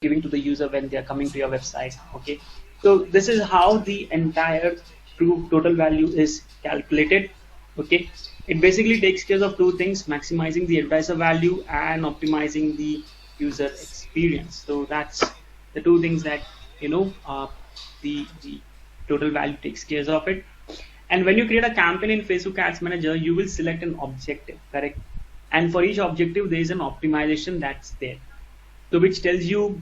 giving to the user when they are coming to your website. Okay, so this is how the entire true total value is calculated. Okay, it basically takes care of two things: maximizing the advertiser value and optimizing the user experience. So that's the two things that the total value takes care of it. And when you create a campaign in Facebook Ads Manager, you will select an objective, correct? And for each objective, there is an optimization that's there. So which tells you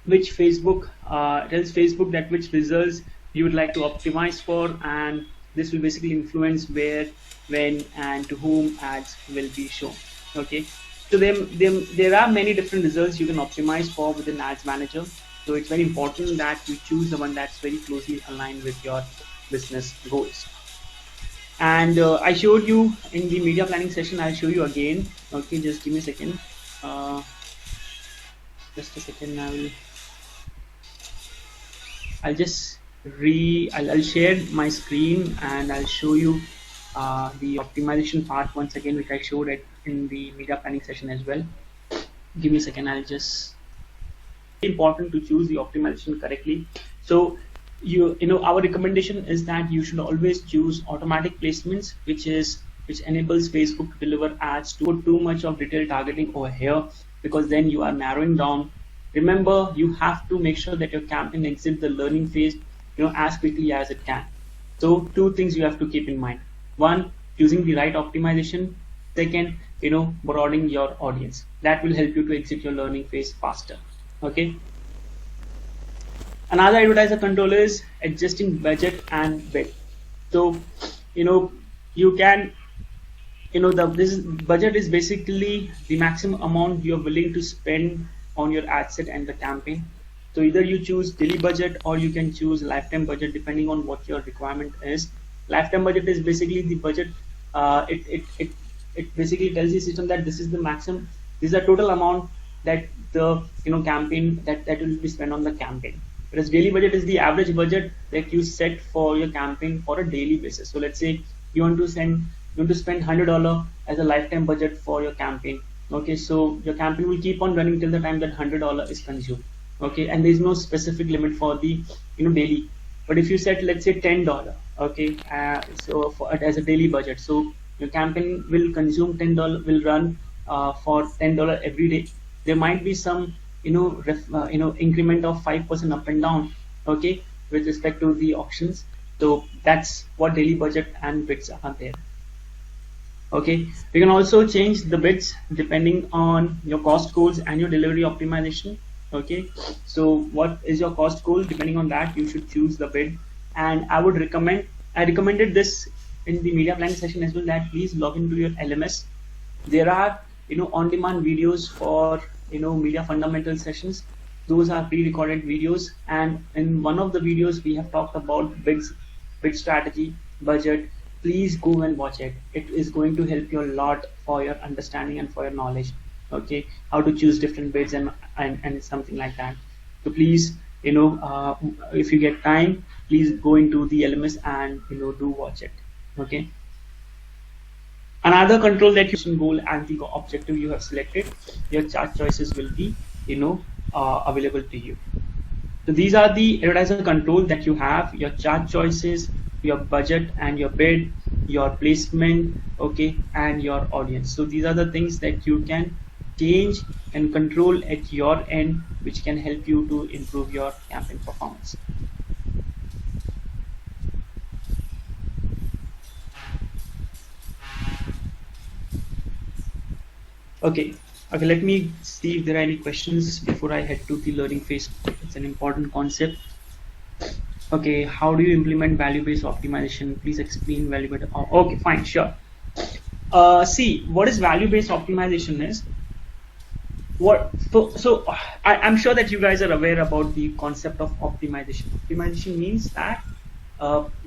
which tells Facebook that which results you would like to optimize for, and this will basically influence where, when, and to whom ads will be shown. Okay, so there are many different results you can optimize for within Ads Manager. So it's very important that you choose the one that's very closely aligned with your business goals. And I showed you in the media planning session. I'll show you again. Okay, just give me a second. Just a second. I'll just I'll share my screen and I'll show you the optimization part once again, which I showed it in the media planning session as well. Give me a second. I'll just important to choose the optimization correctly. So our recommendation is that you should always choose automatic placements, which enables Facebook to deliver ads to put too much of detailed targeting over here, because then you are narrowing down. Remember, you have to make sure that your campaign exits the learning phase as quickly as it can. So two things you have to keep in mind: one, using the right optimization; second, broadening your audience. That will help you to exit your learning phase faster. Okay. Another advertiser control is adjusting budget and bid. So you can this budget is basically the maximum amount you're willing to spend on your ad set and the campaign. So either you choose daily budget or you can choose lifetime budget, depending on what your requirement is. Lifetime budget is basically the budget. It basically tells the system that this is the maximum, this is the total amount that the campaign that will be spent on the campaign. Whereas daily budget is the average budget that you set for your campaign for a daily basis. So let's say you want to spend $100 as a lifetime budget for your campaign. Okay, so your campaign will keep on running till the time that $100 is consumed. Okay, and there is no specific limit for the daily. But if you set, let's say, $10, okay, so as a daily budget, so your campaign will consume $10, will run for $10 every day. There might be some increment of 5% up and down, okay, with respect to the auctions. So that's what daily budget and bids are there. Okay, we can also change the bids depending on your cost goals and your delivery optimization. Okay, so what is your cost goal? Depending on that, you should choose the bid. And I recommended this in the media planning session as well, that please log into your LMS. There are on-demand videos for media fundamental sessions. Those are pre-recorded videos, and in one of the videos we have talked about bid strategy, budget. Please go and watch it. It is going to help you a lot for your understanding and for your knowledge. Okay, how to choose different bids and something like that. So please, if you get time, please go into the LMS and do watch it. Okay. Another control that you goal and the objective you have selected, your chart choices will be available to you. So these are the advertiser control that you have: your chart choices, your budget and your bid, your placement, okay, and your audience. So these are the things that you can change and control at your end, which can help you to improve your campaign performance. Okay, let me see if there are any questions before I head to the learning phase. It's an important concept. Okay, how do you implement value-based optimization? Please explain value-based. Okay, fine, sure. See, what is value-based optimization is? I'm sure that you guys are aware about the concept of optimization. Optimization means that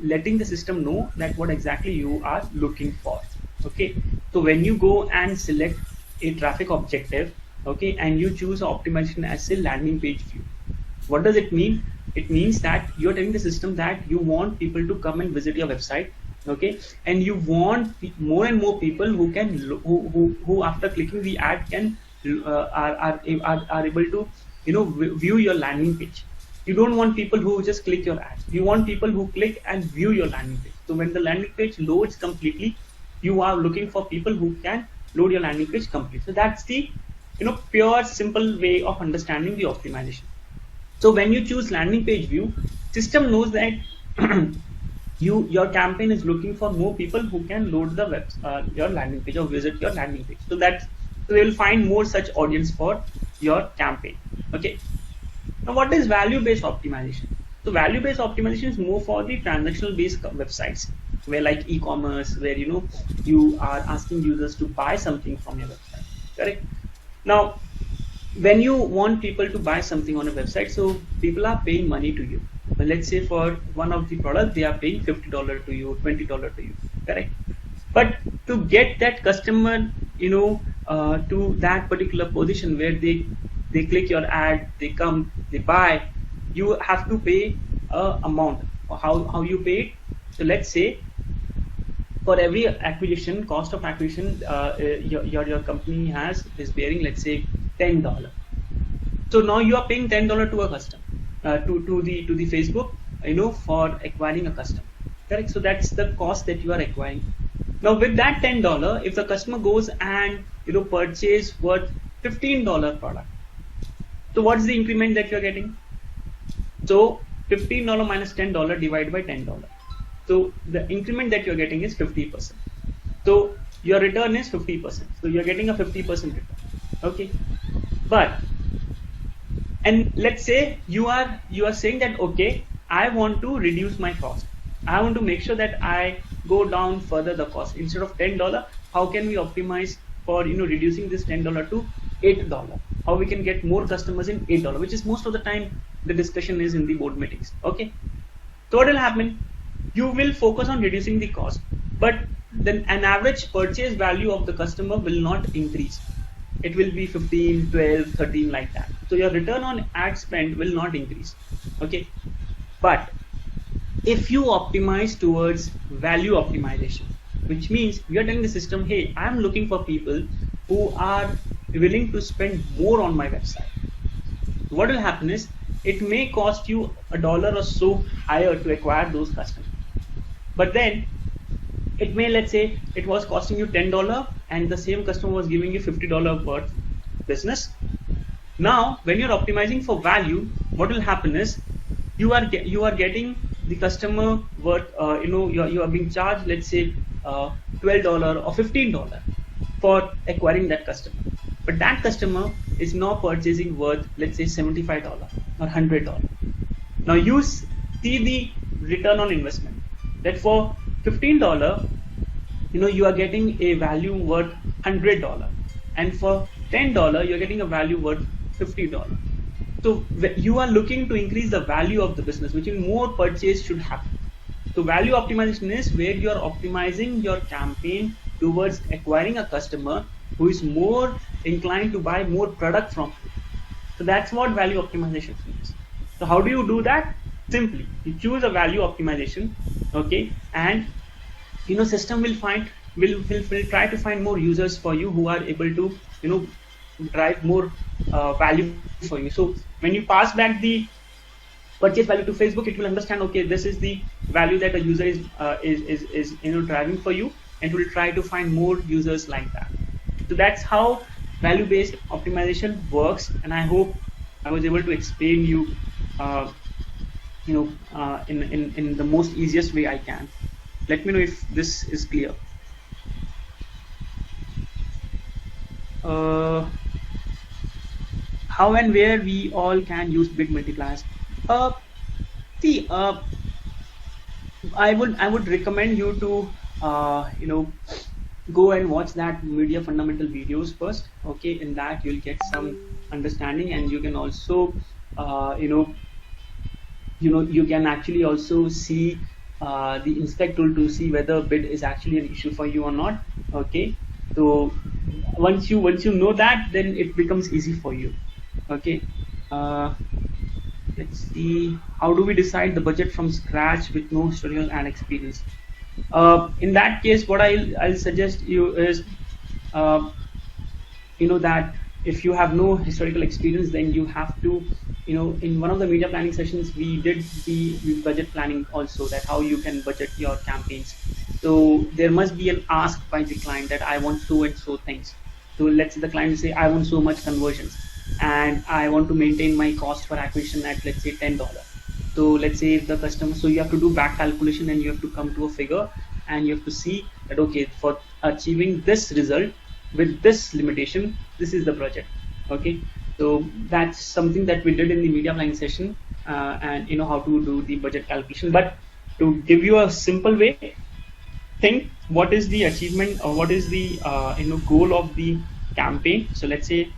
letting the system know that what exactly you are looking for. Okay, so when you go and select a traffic objective, okay, and you choose optimization as a landing page view, what does it mean? It means that you're telling the system that you want people to come and visit your website, okay, and you want more and more people who can who after clicking the ad can are able to view your landing page. You don't want people who just click your ads. You want people who click and view your landing page. So when the landing page loads completely, you are looking for people who can load your landing page completely. So that's the pure simple way of understanding the optimization. So when you choose landing page view, system knows that your campaign is looking for more people who can load the your landing page or visit your landing page. So they will find more such audience for your campaign. Okay. Now, what is value-based optimization? So value-based optimization is more for the transactional-based websites, where like e-commerce, where you are asking users to buy something from your website. Correct. Now, when you want people to buy something on a website, so people are paying money to you. Well, let's say for one of the products, they are paying $50 to you, $20 to you. Correct. But to get that customer, to that particular position where they click your ad, they come, they buy, you have to pay a amount. How you pay it? So let's say for every acquisition, cost of acquisition, your company is bearing, let's say, $10. So now you are paying $10 to a customer, to the Facebook, for acquiring a customer. Correct. So that's the cost that you are acquiring. Now with that $10, if the customer goes and purchase worth $15 product, so what's the increment that you're getting? So $15 minus $10 divided by $10. So the increment that you're getting is 50%. So your return is 50%. So you're getting a 50% return. Okay. And let's say you are saying that, okay, I want to reduce my cost. I want to make sure that I go down further the cost. Instead of $10, how can we optimize for reducing this $10 to $8? How we can get more customers in $8, which is most of the time the discussion is in the board meetings. Okay. So what will happen? You will focus on reducing the cost, but then an average purchase value of the customer will not increase. It will be 15, 12, 13 like that. So your return on ad spend will not increase. Okay. But if you optimize towards value optimization, which means we are telling the system, hey, I'm looking for people who are willing to spend more on my website. What will happen is it may cost you $1 or so higher to acquire those customers. But then it may, let's say it was costing you $10 and the same customer was giving you $50 worth business. Now, when you're optimizing for value, what will happen is you are getting the customer worth, you are being charged, let's say $12 or $15 for acquiring that customer. But that customer is now purchasing worth, let's say $75 or $100. Now you see the return on investment. That for $15, you are getting a value worth $100, and for $10, you're getting a value worth $50. So you are looking to increase the value of the business, which means more purchase should happen. So value optimization is where you are optimizing your campaign towards acquiring a customer who is more inclined to buy more product from you. So that's what value optimization means. So how do you do that? Simply, you choose a value optimization, okay, and system will try to find more users for you who are able to drive more value for you. So when you pass back the purchase value to Facebook, it will understand, okay, this is the value that a user is driving for you, and it will try to find more users like that. So that's how value-based optimization works, and I hope I was able to explain you in the most easiest way I can. Let me know if this is clear. How and where we all can use big multipliers? I would recommend you to go and watch that media fundamental videos first. Okay, in that you'll get some understanding, and you can also you can actually also see the inspect tool to see whether bid is actually an issue for you or not. Okay, so once you know that, then it becomes easy for you. Okay, let's see, how do we decide the budget from scratch with no historical ad experience? In that case, what I'll suggest you is that if you have no historical experience, then you have to, in one of the media planning sessions, we did the budget planning also, that how you can budget your campaigns. So there must be an ask by the client that I want so and so things. So let's say the client say, I want so much conversions and I want to maintain my cost per acquisition at, let's say, $10. So let's say if the customer, so you have to do back calculation and you have to come to a figure and you have to see that, okay, for achieving this result with this limitation, this is the project. Okay, so that's something that we did in the media planning session, and how to do the budget calculation. But to give you a simple way, think what is the achievement or what is the goal of the campaign. So let's say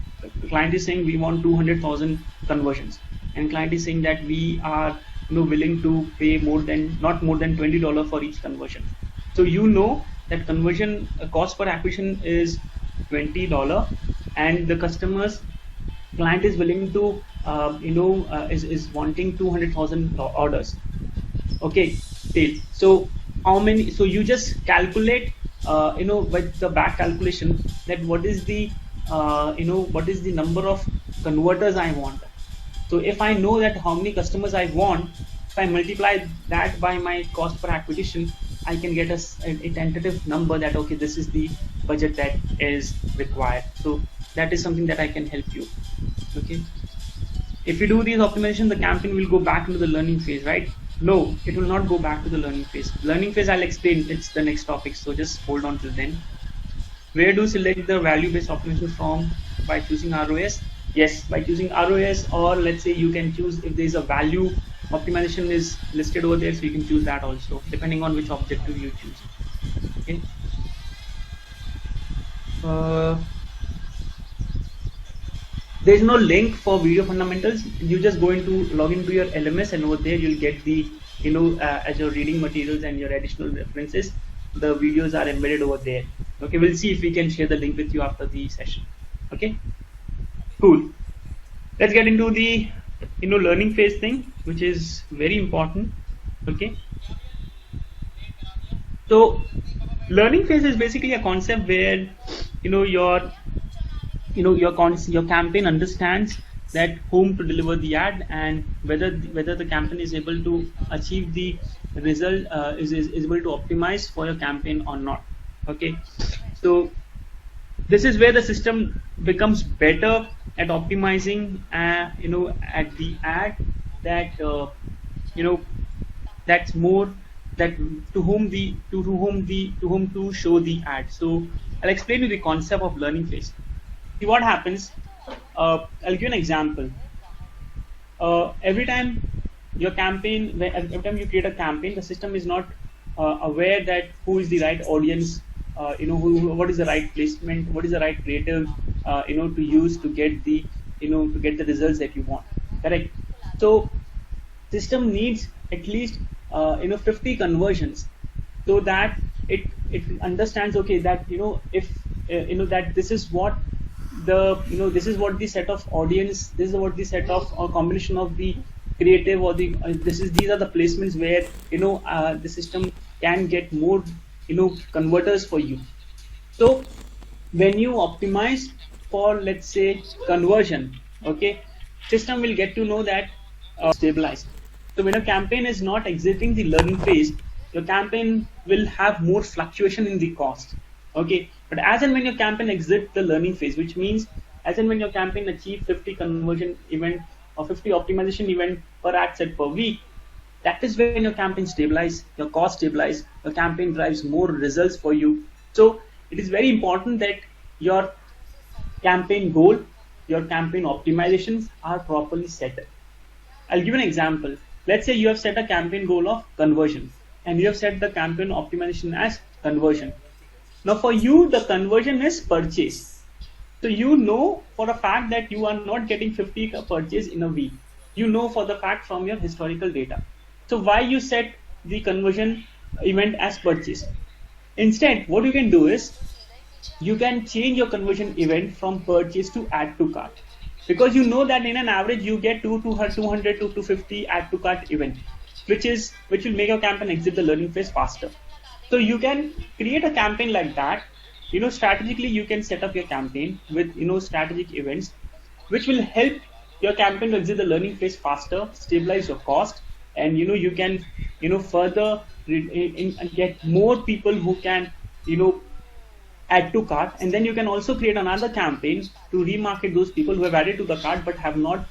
the client is saying we want 200,000 conversions, and client is saying that we are willing to pay not more than $20 for each conversion. So that conversion cost per acquisition is $20, and the client is willing to is wanting 200,000 orders. Okay, so how many? So you just calculate with the back calculation that what is the what is the number of converters I want. So if I know that how many customers I want, if I multiply that by my cost per acquisition, I can get a tentative number that, okay, this is the budget that is required. So that is something that I can help you. Okay, if you do these optimization, the campaign will go back into the learning phase, right? No, it will not go back to the learning phase. Learning phase I'll explain, it's the next topic, so just hold on till then. Where do you select the value-based optimization from? By choosing ROS? Yes, by choosing ROS, or let's say you can choose if there's a value optimization is listed over there, so you can choose that also, depending on which objective you choose. Okay. There's no link for video fundamentals. You just go log into your LMS, and over there you'll get the as your reading materials and your additional references. The videos are embedded over there. Okay, we'll see if we can share the link with you after the session. Okay, cool. Let's get into the learning phase thing, which is very important. Okay, so learning phase is basically a concept where your campaign understands that whom to deliver the ad, and whether the campaign is able to achieve the result, is able to optimize for your campaign or not. Okay, so this is where the system becomes better at optimizing at the ad that that's more that to whom to show the ad. So I'll explain you the concept of learning phase. See what happens. I'll give you an example. Every time your campaign, every time you create a campaign, the system is not aware that who is the right audience, what is the right placement, what is the right creative, to use to get the, to get the results that you want. Correct. So system needs at least 50 conversions, so that it understands, okay, that if that this is what this is what the set of audience, this is what the set of or combination of the creative or the these are the placements where the system can get more converters for you. So when you optimize for, let's say, conversion, okay, system will get to know that stabilize. So when a campaign is not exiting the learning phase, your campaign will have more fluctuation in the cost. Okay, but as and when your campaign exits the learning phase, which means as and when your campaign achieve 50 conversion event or 50 optimization event per ad set per week, that is when your campaign stabilize, your cost stabilize, your campaign drives more results for you. So it is very important that your campaign goal, your campaign optimizations are properly set. I'll give an example. Let's say you have set a campaign goal of conversion, and you have set the campaign optimization as conversion. Now for you, the conversion is purchase. So for a fact that you are not getting 50 purchase in a week. For the fact from your historical data. So why you set the conversion event as purchase? Instead, what you can do is you can change your conversion event from purchase to add to cart, because that in an average you get 200 to 250 add to cart event, which will make your campaign exit the learning phase faster. So you can create a campaign like that, strategically you can set up your campaign with strategic events which will help your campaign to exit the learning phase faster, stabilize your cost, and you can further get more people who can add to cart, and then you can also create another campaign to remarket those people who have added to the cart but have not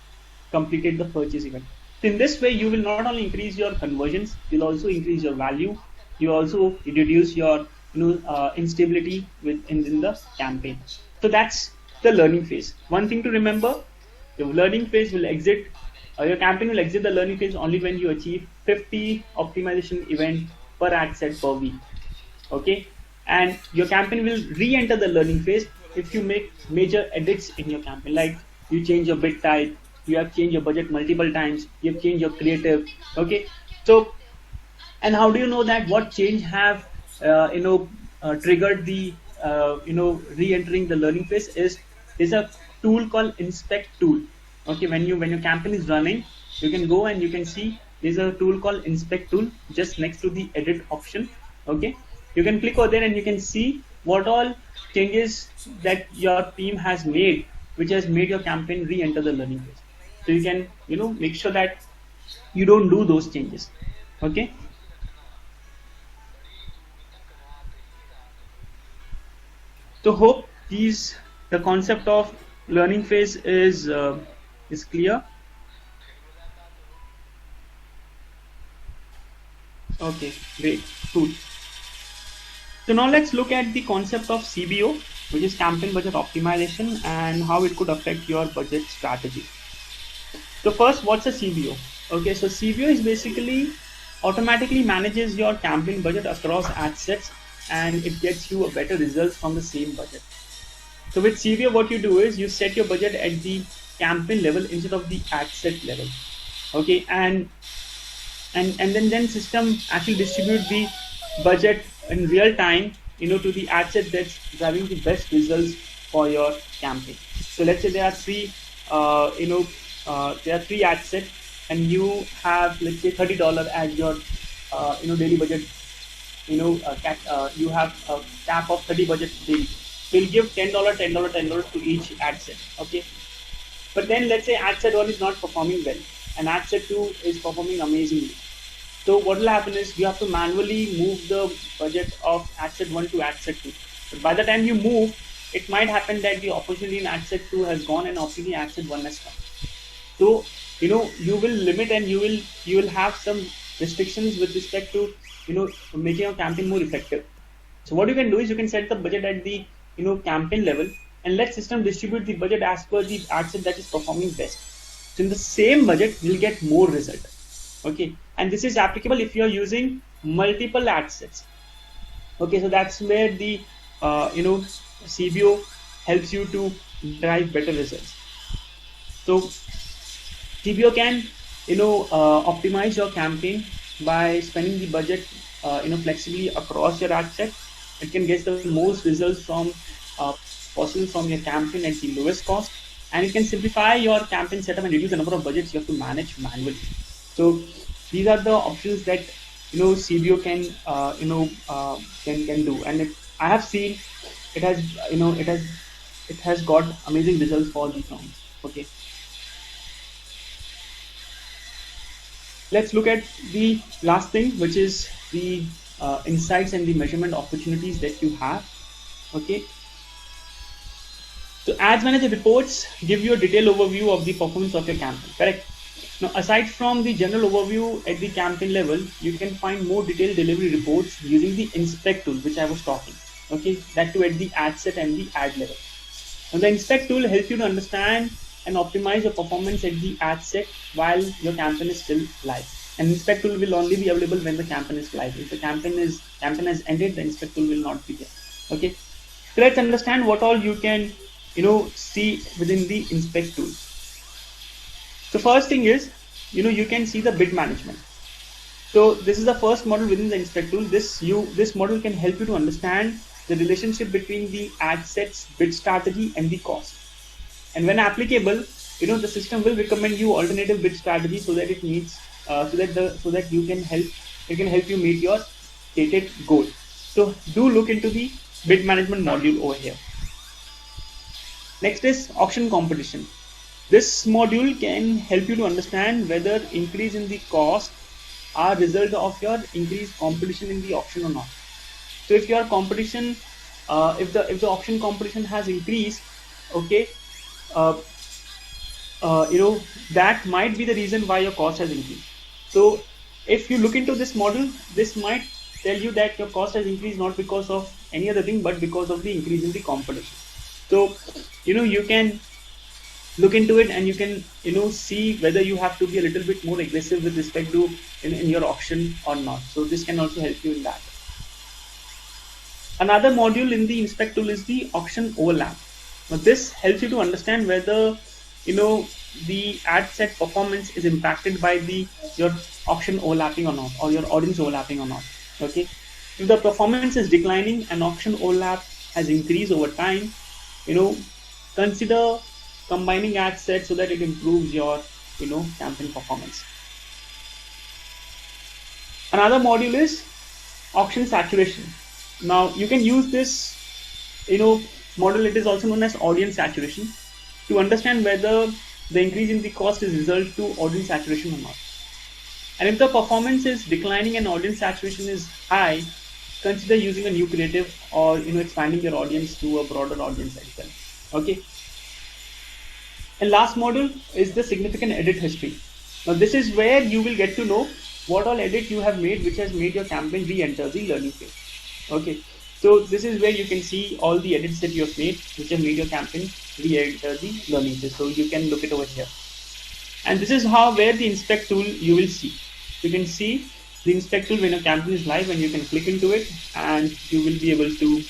completed the purchase event. So in this way, you will not only increase your conversions, you'll also increase your value. You also reduce your instability in the campaign. So that's the learning phase. One thing to remember: your learning phase will exit. Your campaign will exit the learning phase only when you achieve 50 optimization event per ad set per week. Okay, and your campaign will re-enter the learning phase if you make major edits in your campaign, like you change your bid type, you have changed your budget multiple times, you have changed your creative. Okay, so and how do you know that what change have triggered the re-entering the learning phase? Is a tool called inspect tool. Okay, when your campaign is running, you can go and you can see there's a tool called inspect tool just next to the edit option. Okay, you can click over there and you can see what all changes that your team has made, which has made your campaign re-enter the learning phase. So you can make sure that you don't do those changes. Okay, so hope the concept of learning phase is clear. Okay, great, cool. So now let's look at the concept of CBO, which is campaign budget optimization, and how it could affect your budget strategy. So first, what's a CBO? Okay, so CBO is basically automatically manages your campaign budget across ad sets, and it gets you a better results from the same budget. So with CBO, what you do is you set your budget at the campaign level instead of the ad set level. Okay, and then system actually distribute the budget in real time to the ad set that's driving the best results for your campaign. So let's say there are three ad sets, and you have, let's say, $30 as your daily budget. You have a cap of 30 budget daily. So you'll give $10, $10, $10 to each ad set. Okay, but then let's say ad set 1 is not performing well and ad set 2 is performing amazingly. So what will happen is you have to manually move the budget of ad set 1 to ad set 2. But by the time you move, it might happen that the opportunity in ad set 2 has gone and opportunity in ad set 1 has come. So you will limit and you will have some restrictions with respect to making your campaign more effective. So what you can do is you can set the budget at the campaign level and let system distribute the budget as per the ad set that is performing best. So in the same budget, you'll get more result. Okay, and this is applicable if you're using multiple ad sets. Okay, so that's where the CBO helps you to drive better results. So CBO can optimize your campaign by spending the budget flexibly across your ad set. It can get the most results from possible from your campaign at the lowest cost, and it can simplify your campaign setup and reduce the number of budgets you have to manage manually. So these are the options that CBO can do, and I have seen it has got amazing results for the clients. Okay, let's look at the last thing, which is the insights and the measurement opportunities that you have. Okay, so Ads Manager reports give you a detailed overview of the performance of your campaign, correct? Now, aside from the general overview at the campaign level, you can find more detailed delivery reports using the inspect tool, which I was talking. Okay, that too at the ad set and the ad level. Now, the inspect tool helps you to understand and optimize your performance at the ad set while your campaign is still live. And inspect tool will only be available when the campaign is live. If the campaign has ended, the inspect tool will not be there. Okay, so let's understand what all you can see within the inspect tool. So first thing is you can see the bid management. So this is the first model within the inspect tool. This model can help you to understand the relationship between the ad sets, bid strategy, and the cost. And when applicable, the system will recommend you alternative bid strategy so that it meets so that it can help you meet your stated goal. So do look into the bid management module over here. Next is auction competition. This module can help you to understand whether increase in the cost are result of your increased competition in the auction or not. So if your competition, if the auction competition has increased, okay, uh, that might be the reason why your cost has increased. So if you look into this model, this might tell you that your cost has increased not because of any other thing, but because of the increase in the competition. So you can look into it, and you can see whether you have to be a little bit more aggressive with respect to in your auction or not. So this can also help you in that. Another module in the inspect tool is the auction overlap. Now this helps you to understand whether the ad set performance is impacted by your auction overlapping or not, or your audience overlapping or not. Okay, if the performance is declining and auction overlap has increased over time, consider combining ad sets so that it improves your campaign performance. Another module is auction saturation. Now you can use this model, it is also known as audience saturation, to understand whether the increase in the cost is result to audience saturation or not. And if the performance is declining and audience saturation is high, consider using a new creative, or expanding your audience to a broader audience as well. Okay. And last module is the significant edit history. Now this is where you will get to know what all edit you have made which has made your campaign re-enter the learning phase. Okay, so this is where you can see all the edits that you have made which have made your campaign re-enter the learning phase. So you can look it over here. And this is where the inspect tool you will see. You can see the inspect tool when your campaign is live, and you can click into it and you will be able to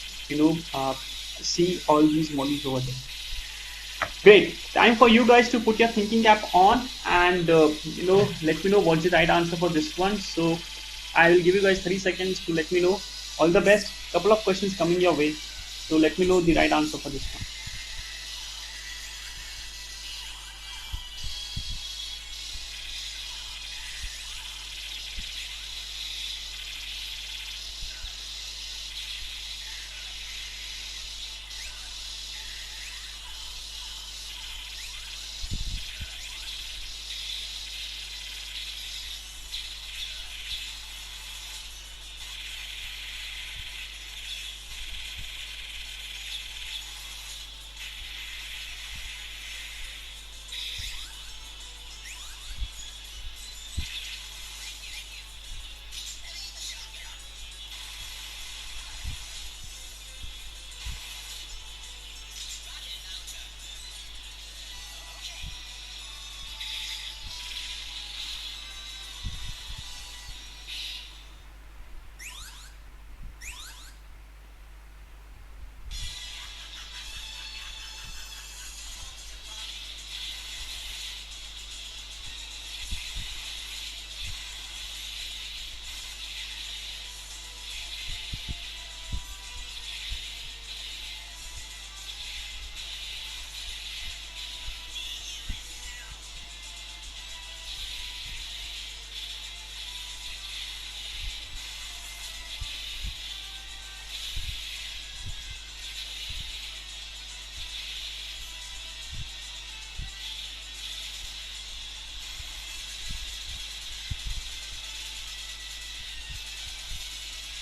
see all these modules over there. Great. Time for you guys to put your thinking cap on, and let me know what's the right answer for this one. So I will give you guys 3 seconds to let me know. All the best. Couple of questions coming your way, so let me know the right answer for this one.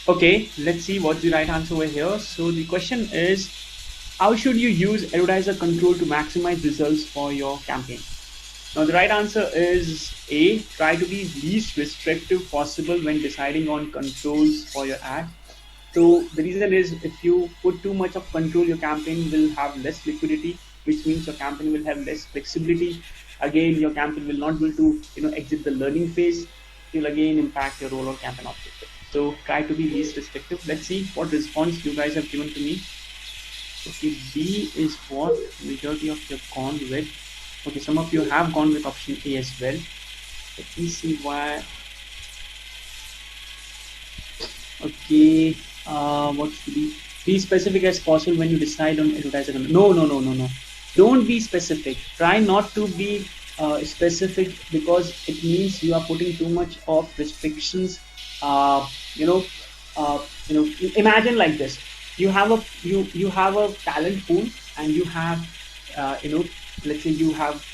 Okay, let's see what's the right answer over here. So the question is, how should you use advertiser control to maximize results for your campaign? Now the right answer is A, try to be least restrictive possible when deciding on controls for your ad. So the reason is, if you put too much of control, your campaign will have less liquidity, which means your campaign will have less flexibility. Again, your campaign will not be able to exit the learning phase. It will again impact your overall campaign objective. So try to be least restrictive. Let's see what response you guys have given to me. Okay, B is what majority of you have gone with. Okay, some of you have gone with option A as well. Let me see why. Okay, what should be specific as possible when you decide on advertiser. No. Don't be specific. Try not to be specific, because it means you are putting too much of restrictions. Imagine like this. you have a you have a talent pool, and you have let's say you have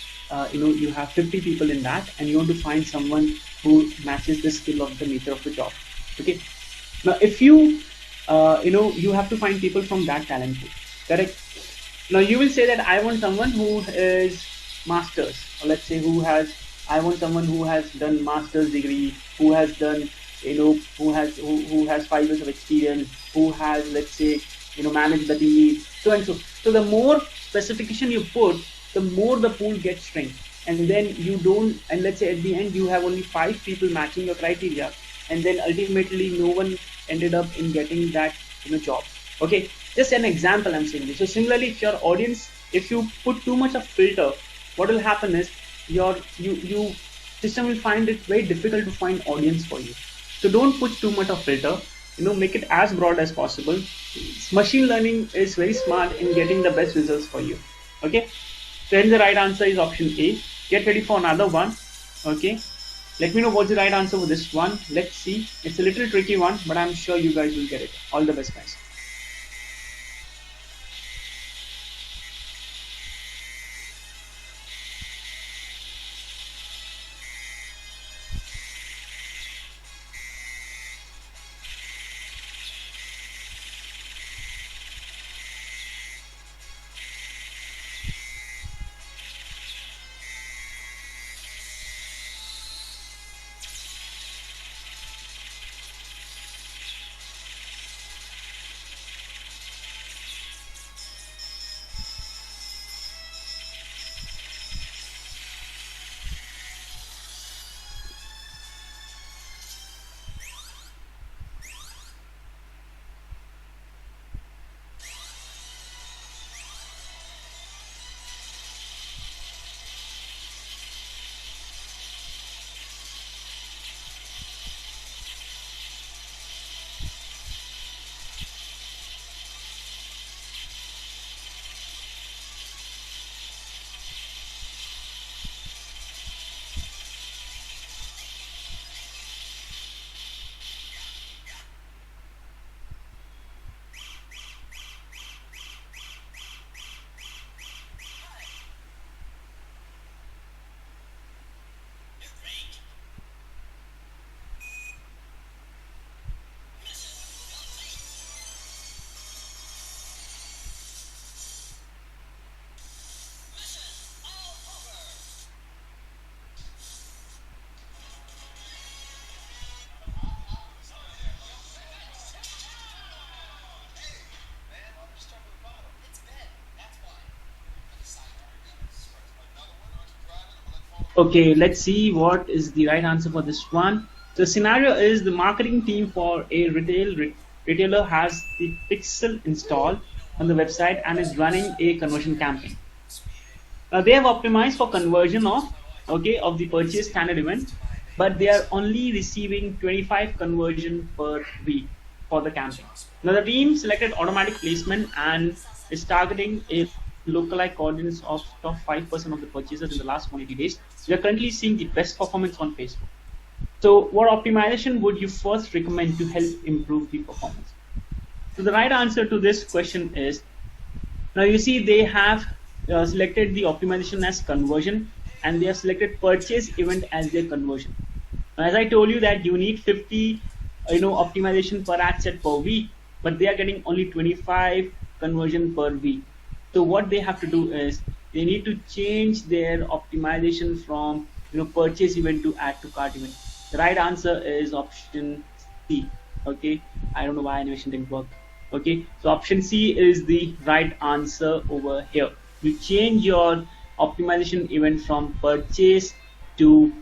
you have 50 people in that, and you want to find someone who matches the skill of the nature of the job. Okay, now if you you have to find people from that talent pool, correct? Now you will say that I want someone who is masters, or let's say I want someone who has done master's degree, who has done who has 5 years of experience, who has, let's say, managed the team, so and so. So the more specification you put, the more the pool gets shrink, and then you don't, and let's say at the end you have only 5 people matching your criteria, and then ultimately no one ended up in getting that job. Okay, just an example I'm saying this. So similarly, if your audience, if you put too much of filter, what will happen is your you system will find it very difficult to find audience for you. So don't put too much of filter, make it as broad as possible. Machine learning is very smart in getting the best results for you. Okay, then the right answer is option A. Get ready for another one. Okay, let me know what's the right answer for this one. Let's see. It's a little tricky one, but I'm sure you guys will get it. All the best, guys. Okay, let's see what is the right answer for this one. The scenario is the marketing team for a retailer has the Pixel installed on the website and is running a conversion campaign. They have optimized for conversion of the purchase standard event, but they are only receiving 25 conversion per week for the campaign. Now the team selected automatic placement and is targeting a lookalike audience of top 5% of the purchasers in the last 180 days. We are currently seeing the best performance on Facebook. So what optimization would you first recommend to help improve the performance? So the right answer to this question is, now you see they have selected the optimization as conversion, and they have selected purchase event as their conversion. Now, as I told you that you need 50 optimization per ad set per week, but they are getting only 25 conversion per week. So what they have to do is they need to change their optimization from purchase event to add to cart event. The right answer is option C. Okay, I don't know why animation didn't work. Okay, so option C is the right answer over here. You change your optimization event from purchase to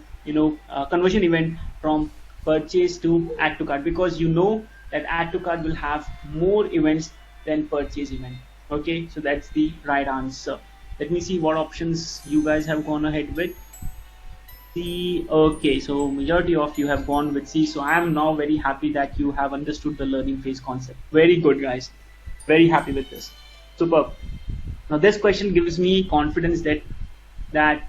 conversion event from purchase to add to cart, because you know that add to cart will have more events than purchase event. Okay, so that's the right answer. Let me see what options you guys have gone ahead with. C. Okay, so majority of you have gone with C. So I am now very happy that you have understood the learning phase concept. Very good, guys. Very happy with this. Superb. Now this question gives me confidence that that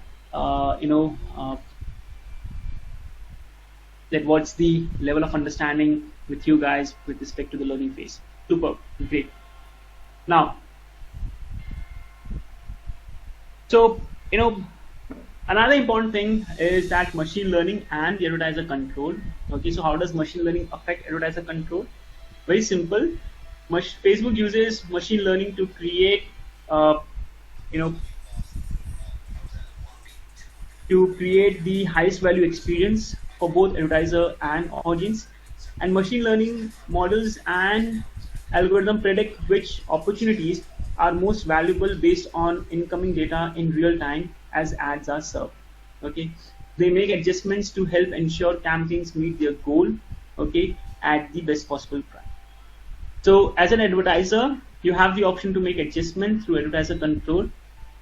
what's the level of understanding with you guys with respect to the learning phase. Superb. Great. Now, so another important thing is that machine learning and the advertiser control. Okay, so how does machine learning affect advertiser control? Very simple. Facebook uses machine learning to create, you know, to create the highest value experience for both advertiser and audience. And machine learning models and algorithm predict which opportunities are most valuable based on incoming data in real time as ads are served. Okay, they make adjustments to help ensure campaigns meet their goal, okay, at the best possible price. So as an advertiser, you have the option to make adjustment through advertiser control,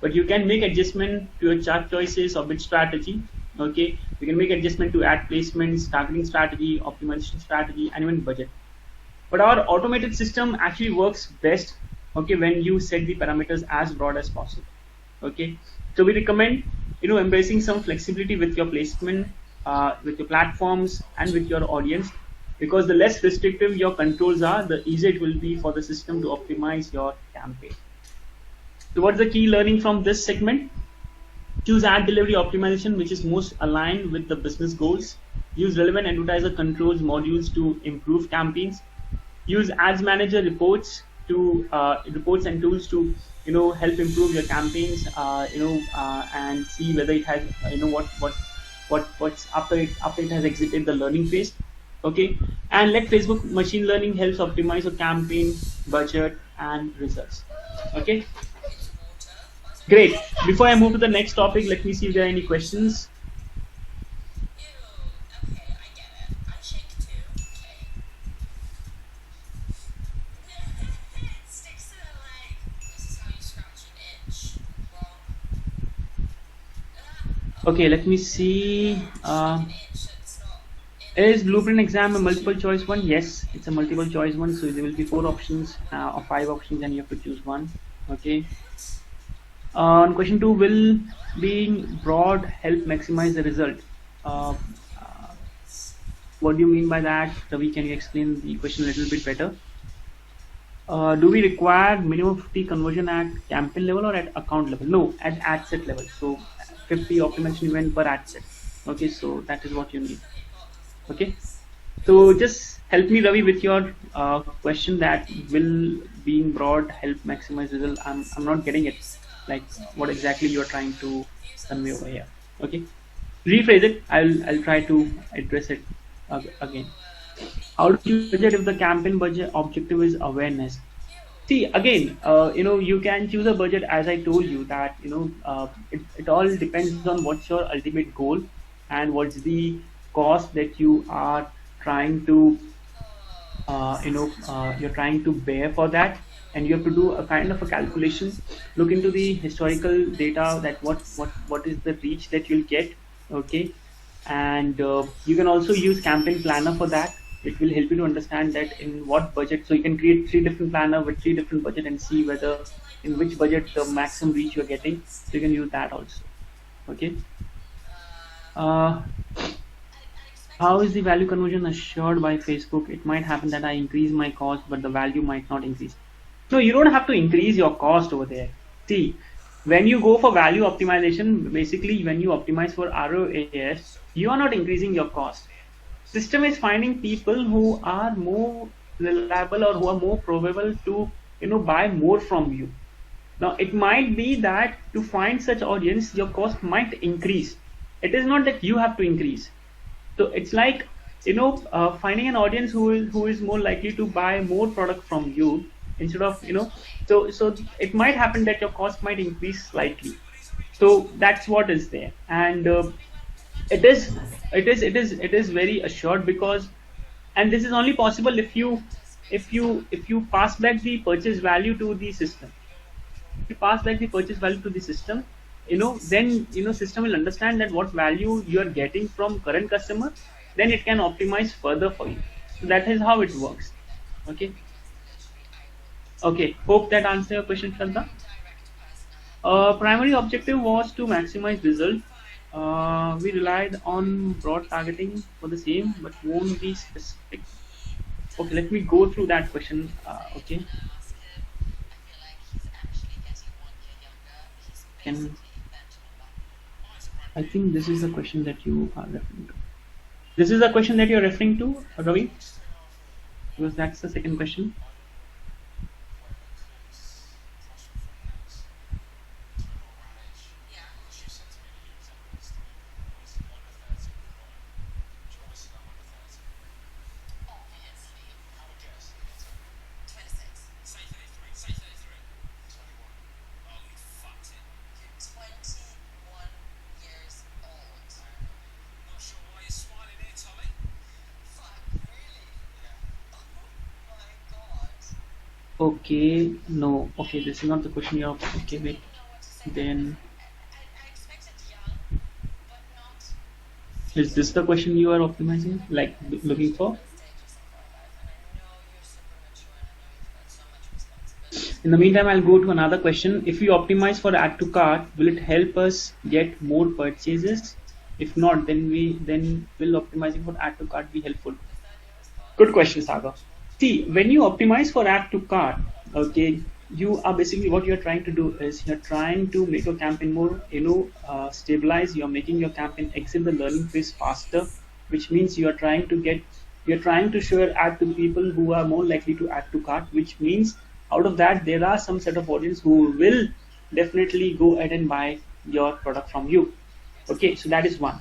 but you can make adjustment to your chart choices or bid strategy. Okay, you can make adjustment to ad placements, targeting strategy, optimization strategy, and even budget. But our automated system actually works best, okay, when you set the parameters as broad as possible. Okay, so we recommend embracing some flexibility with your placement, with your platforms, and with your audience, because the less restrictive your controls are, the easier it will be for the system to optimize your campaign. So what's the key learning from this segment? Choose ad delivery optimization which is most aligned with the business goals. Use relevant advertiser controls modules to improve campaigns. Use Ads Manager reports and tools to help improve your campaigns. And see whether it has what's after it has exited the learning phase. Okay, and let Facebook machine learning helps optimize your campaign budget and results. Okay. Great. Before I move to the next topic, let me see if there are any questions. Okay, let me see. Is Blueprint exam a multiple choice one? Yes, it's a multiple choice one. So there will be 4 options or 5 options, and you have to choose one. Okay. On question 2, will being broad help maximize the result? What do you mean by that? Ravi, can you explain the question a little bit better? Do we require minimum 50 conversion at campaign level or at account level? No, at ad set level. So 50 optimization event per ad set. Okay, so that is what you need. Okay, so just help me, Ravi, with your question that will being broad help maximize result. I'm not getting it. Like what exactly you're trying to convey over here. Okay, rephrase it. I'll try to address it again. How do you budget if the campaign budget objective is awareness? See, again, you can choose a budget, as I told you that it all depends on what's your ultimate goal and what's the cost that you are trying to you're trying to bear for that. And you have to do a kind of a calculation, look into the historical data, that what is the reach that you'll get. Okay, and you can also use campaign planner for that. It will help you to understand that in what budget. So you can create 3 different planner with 3 different budget and see whether in which budget the maximum reach you're getting. So you can use that also. Okay. How is the value conversion assured by Facebook? It might happen that I increase my cost, but the value might not increase. No, you don't have to increase your cost over there. See, when you go for value optimization, basically when you optimize for ROAS, you are not increasing your cost. System is finding people who are more reliable or who are more probable to buy more from you. Now it might be that to find such audience, your cost might increase. It is not that you have to increase. So it's like finding an audience who is more likely to buy more product from you. Instead of so it might happen that your cost might increase slightly. So that's what is there, and it is very assured, because, and this is only possible if you pass back the purchase value to the system. If you pass back the purchase value to the system, then system will understand that what value you are getting from current customer, then it can optimize further for you. So that is how it works. Okay, hope that answers your question, Shraddha. Primary objective was to maximize result. We relied on broad targeting for the same, but won't be specific. Okay, let me go through that question. Okay. second. I think this is the question that you are referring to. This is the question that you're referring to, Ravi? Because that's the second question. Okay, no. Okay, this is not the question you're. Okay, wait. Then is this the question you are optimizing, like looking for? In the meantime, I'll go to another question. If we optimize for add to cart, will it help us get more purchases? If not, then will optimizing for add to cart be helpful? Good question, Saga. See, when you optimize for add to cart, okay, you are basically what you're trying to do is you're trying to make your campaign more, stabilize. You're making your campaign exit the learning phase faster, which means you're trying to show your ad to people who are more likely to add to cart, which means out of that there are some set of audience who will definitely go ahead and buy your product from you. Okay, so that is one.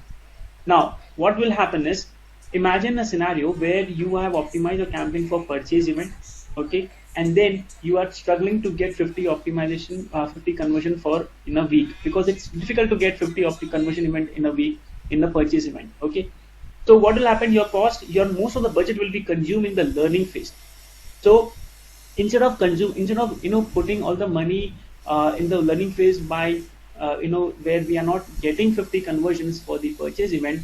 Now, what will happen is, imagine a scenario where you have optimized your campaign for purchase event, okay, and then you are struggling to get 50 optimization, 50 conversion for in a week, because it's difficult to get 50 conversion event in a week in the purchase event. Okay, so what will happen? Your most of the budget will be consumed in the learning phase. So instead of putting all the money in the learning phase by where we are not getting 50 conversions for the purchase event,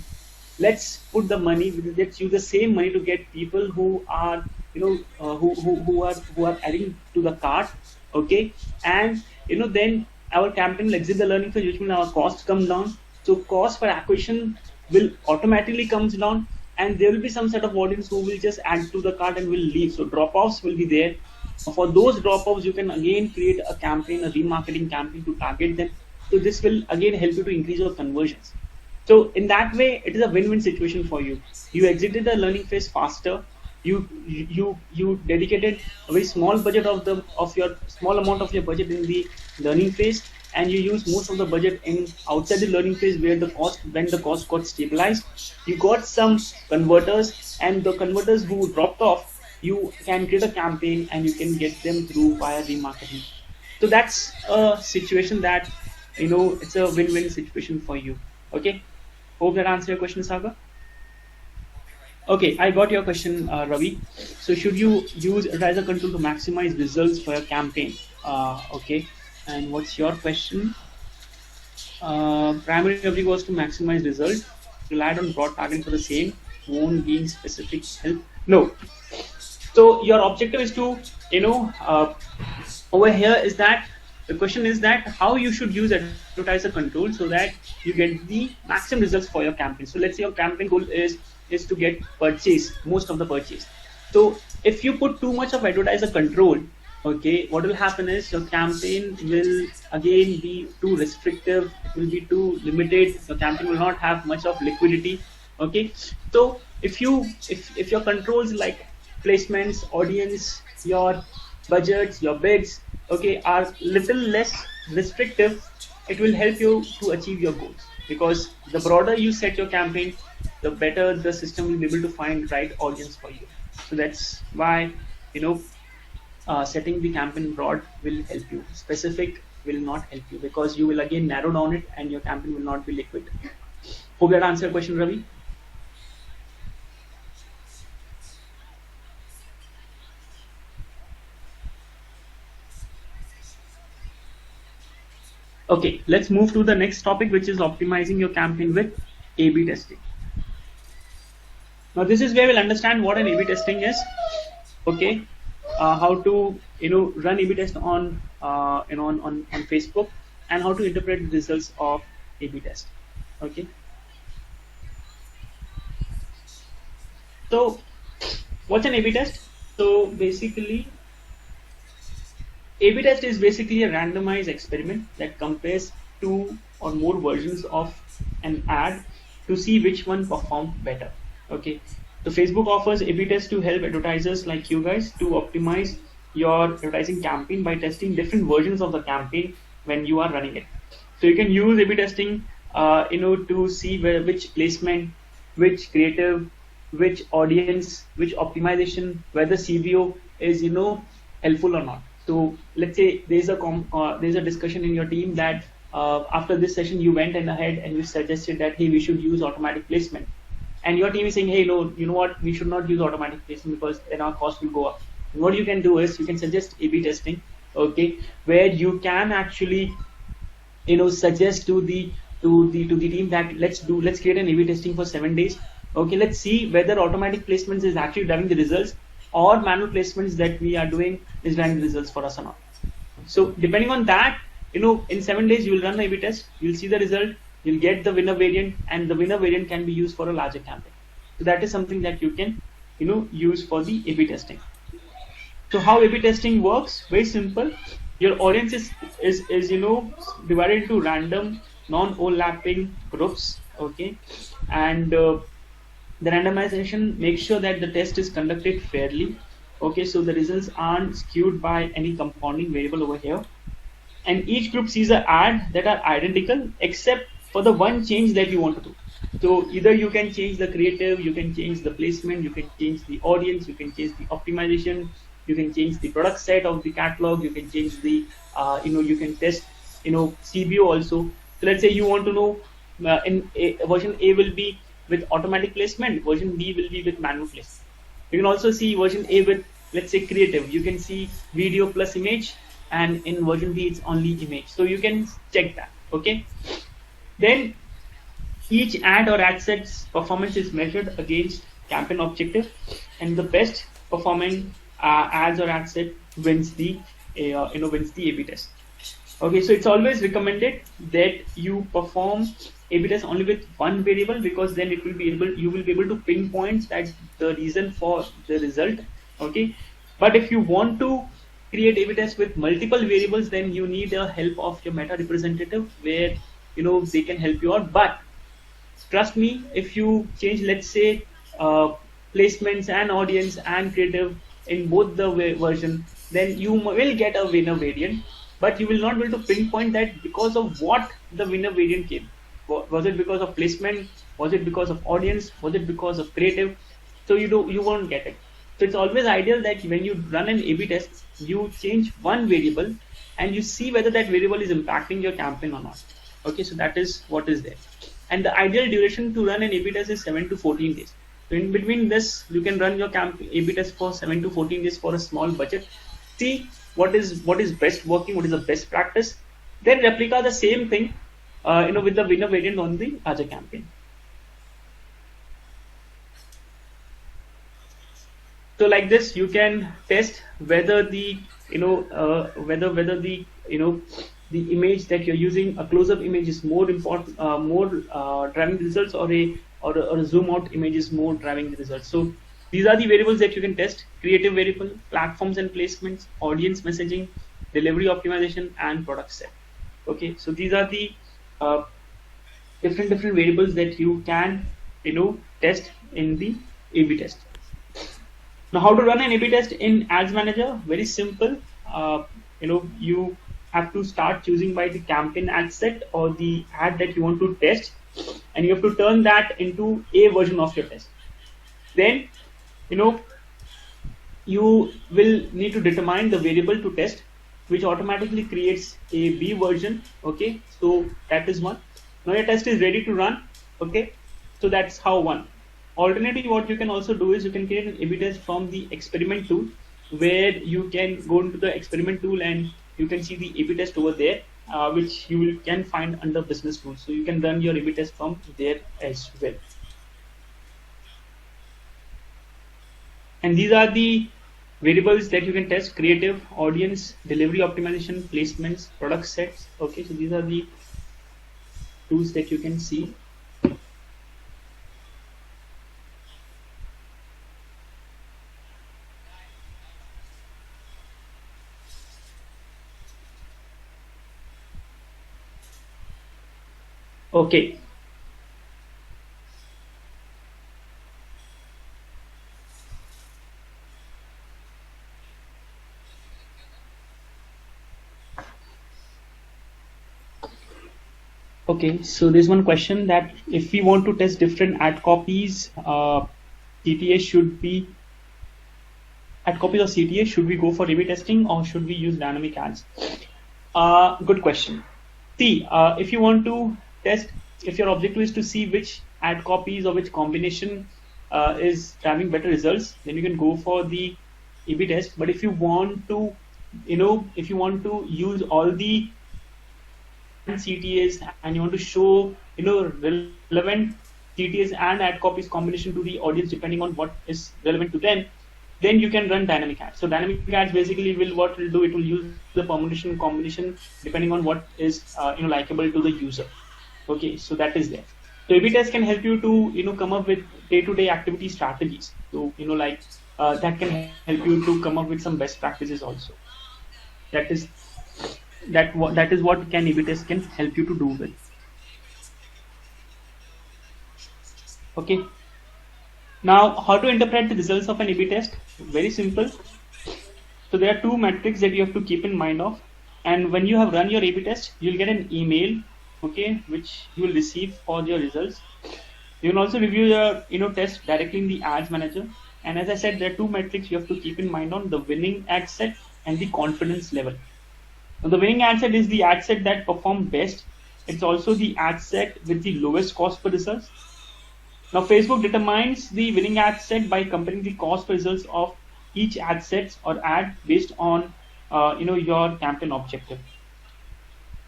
let's put the money, let's use the same money to get people who are who are adding to the cart, okay, and then our campaign will exit the learning phase, which means our cost come down. So cost per acquisition will automatically comes down, and there will be some set of audience who will just add to the cart and will leave. So drop-offs will be there. For those drop-offs, you can again create a campaign, a remarketing campaign to target them. So this will again help you to increase your conversions. So in that way, it is a win-win situation for you. You exited the learning phase faster. You dedicated a very small budget of your small amount of your budget in the learning phase, and you use most of the budget in outside the learning phase when the cost got stabilized. You got some converters, and the converters who dropped off, you can create a campaign and you can get them through via remarketing. So that's a situation that it's a win-win situation for you. Okay. Hope that answers your question, Saga. Okay, I got your question, Ravi. So should you use advertiser control to maximize results for your campaign? Okay, and what's your question? Primary objective was to maximize results. Relied on broad targeting for the same, won't gain specific help. No. So your objective is to, over here is that the question is that how you should use advertiser control so that you get the maximum results for your campaign. So let's say your campaign goal is to get most of the purchase. So if you put too much of advertiser control, okay, what will happen is your campaign will again be too restrictive, it will be too limited, your campaign will not have much of liquidity. Okay, so if your controls like placements, audience, your budgets, your bids, okay, are little less restrictive, it will help you to achieve your goals, because the broader you set your campaign, the better the system will be able to find right audience for you. So that's why setting the campaign broad will help you. Specific will not help you, because you will again narrow down it and your campaign will not be liquid. Hope that answered your question, Ravi. Okay, let's move to the next topic, which is optimizing your campaign with A/B testing. Now this is where we'll understand what an A/B testing is. Okay, how to run A/B test on on Facebook, and how to interpret the results of A/B test. Okay. So what's an A/B test? So basically, A/B test is basically a randomized experiment that compares two or more versions of an ad to see which one performed better. Okay, so Facebook offers A/B tests to help advertisers like you guys to optimize your advertising campaign by testing different versions of the campaign when you are running it. So you can use A/B testing, to see which placement, which creative, which audience, which optimization, whether CBO is helpful or not. So let's say there's a discussion in your team that after this session you went and ahead and you suggested that hey, we should use automatic placement, and your team is saying hey, no, you know what, we should not use automatic placement because then our cost will go up. And what you can do is you can suggest A/B testing, okay, where you can actually suggest to the team that let's create an A/B testing for 7 days. Okay, let's see whether automatic placements is actually driving the results or manual placements that we are doing is driving the results for us or not. So depending on that, in 7 days you will run the A/B test, you'll see the result, you'll get the winner variant, and the winner variant can be used for a larger campaign. So that is something that you can use for the A/B testing. So how A/B testing works? Very simple. Your audience is divided into random, non-overlapping groups. Okay, and the randomization makes sure that the test is conducted fairly. Okay, so the results aren't skewed by any compounding variable over here. And each group sees an ad that are identical except for the one change that you want to do. So either you can change the creative, you can change the placement, you can change the audience, you can change the optimization, you can change the product set of the catalog, you can change the you can test CBO also. So let's say you want to know version A will be with automatic placement, version B will be with manual placement. You can also see version A with, let's say, creative. You can see video plus image, and in version B it's only image. So you can check that. Okay, then each ad or ad set's performance is measured against campaign objective, and the best performing ads or ad set wins the wins the A/B test. Okay, so it's always recommended that you perform A/B test only with one variable, because then you will be able to pinpoint that the reason for the result. Okay, but if you want to create A/B test with multiple variables, then you need the help of your meta representative, where they can help you out. But trust me, if you change, let's say, placements and audience and creative in both the version, then you will get a winner variant, but you will not be able to pinpoint that because of what the winner variant came. Was it because of placement? Was it because of audience? Was it because of creative? So you won't get it. So it's always ideal that when you run an A/B test, you change one variable and you see whether that variable is impacting your campaign or not. Okay, so that is what is there. And the ideal duration to run an A/B test is 7 to 14 days. So in between this, you can run your A/B test for 7 to 14 days for a small budget. See what is best working, what is the best practice. Then replica the same thing, with the winner variant on the larger campaign. So like this, you can test whether the whether the image that you're using, a close-up image, is more important, more driving the results, or a zoom out image is more driving the results. So these are the variables that you can test: creative variable, platforms and placements, audience messaging, delivery optimization, and product set. Okay, so these are the different variables that you can test in the A/B test. Now, how to run an A/B test in Ads Manager? Very simple. You have to start choosing by the campaign ad set or the ad that you want to test, and you have to turn that into a version of your test. Then, you will need to determine the variable to test, which automatically creates a B version. Okay, so that is one. Now your test is ready to run. Okay, so that's how one. Alternatively, what you can also do is you can create an A/B test from the experiment tool, where you can go into the experiment tool and you can see the A/B test over there, which you can find under business tools. So you can run your A/B test from there as well. And these are the variables that you can test: creative, audience, delivery optimization, placements, product sets. Okay, so these are the tools that you can see. Okay. Okay, so there's one question that if we want to test different ad copies, CTA should be ad copies of CTA, should we go for A/B testing or should we use dynamic ads? Good question. See, if you want to test, if your objective is to see which ad copies or which combination is having better results, then you can go for the A/B test. But if you want to, if you want to use all the CTAs and you want to show, relevant CTAs and ad copies combination to the audience depending on what is relevant to them, then you can run dynamic ads. So dynamic ads basically what will do, it will use the permutation combination depending on what is likable to the user. Okay, so that is there. So A/B test can help you to come up with day-to-day activity strategies. So that can help you to come up with some best practices also. That is that is what can A/B test can help you to do with. Okay. Now, how to interpret the results of an A/B test? Very simple. So there are two metrics that you have to keep in mind of. And when you have run your A/B test, you'll get an email, okay, which you will receive for your results. You can also review your test directly in the ads manager. And as I said, there are two metrics you have to keep in mind on: the winning ad set and the confidence level. Now, the winning ad set is the ad set that performed best. It's also the ad set with the lowest cost per results. Now, Facebook determines the winning ad set by comparing the cost per results of each ad set or ad based on your campaign objective.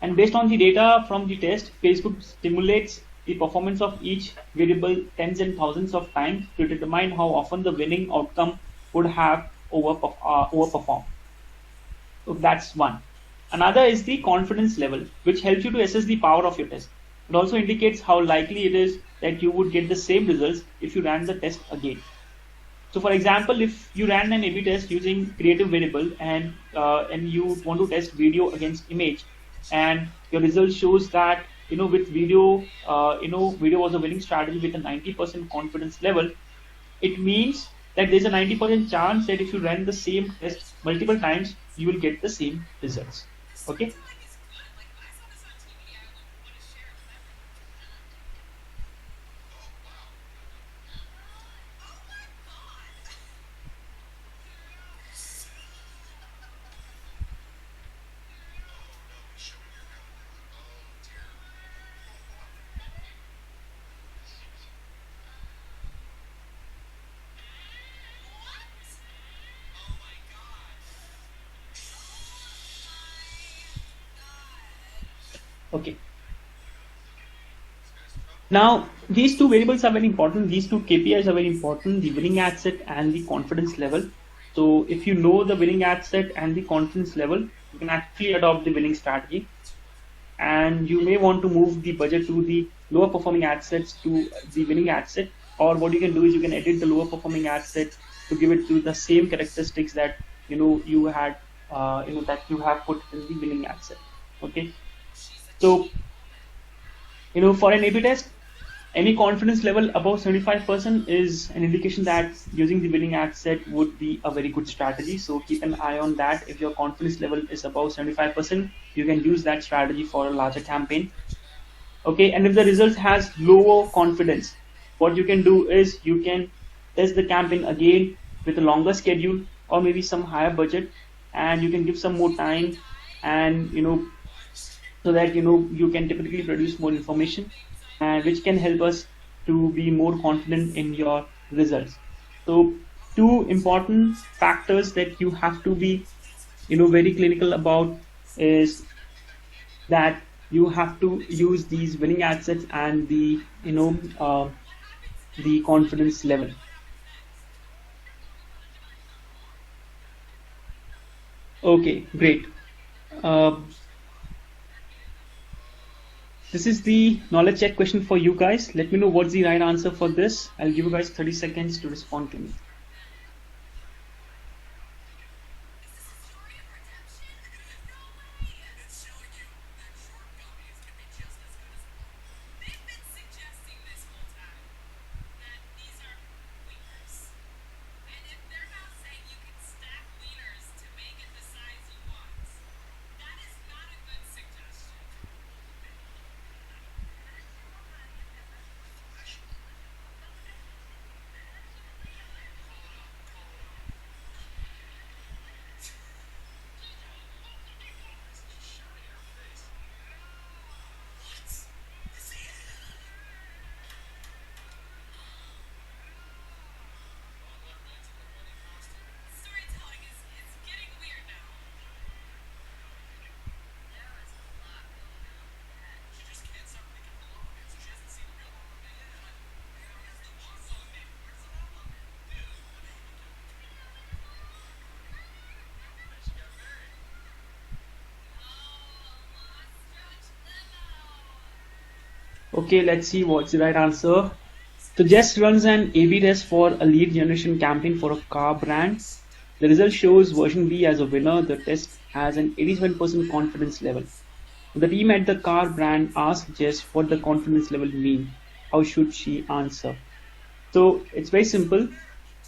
And based on the data from the test, Facebook stimulates the performance of each variable tens and thousands of times to determine how often the winning outcome would have overperformed. So that's one. Another is the confidence level, which helps you to assess the power of your test. It also indicates how likely it is that you would get the same results if you ran the test again. So, for example, if you ran an A/B test using creative variable and you want to test video against image, and your result shows that with video, video was a winning strategy with a 90% confidence level, it means that there's a 90% chance that if you run the same test multiple times, you will get the same results. Okay. Okay. Now, these two variables are very important. These two KPIs are very important, the winning ad set and the confidence level. So if you know the winning ad set and the confidence level, you can actually adopt the winning strategy. And you may want to move the budget to the lower performing ad sets to the winning ad set. Or what you can do is you can edit the lower performing ad set to give it to the same characteristics that you had that you have put in the winning ad set. Okay. So for an A/B test, any confidence level above 75% is an indication that using the winning ad set would be a very good strategy. So keep an eye on that. If your confidence level is above 75%, you can use that strategy for a larger campaign. Okay, and if the results has lower confidence, what you can do is you can test the campaign again with a longer schedule or maybe some higher budget, and you can give some more time, and so that you can typically produce more information, and which can help us to be more confident in your results. So two important factors that you have to be very clinical about is that you have to use these winning ad sets and the confidence level. Okay, great. uh, this is the knowledge check question for you guys. Let me know what's the right answer for this. I'll give you guys 30 seconds to respond to me. Okay, let's see what's the right answer. So Jest runs an A/B test for a lead generation campaign for a car brand. The result shows version B as a winner. The test has an 87% confidence level. The team at the car brand asked Jess what the confidence level mean. How should she answer? So it's very simple.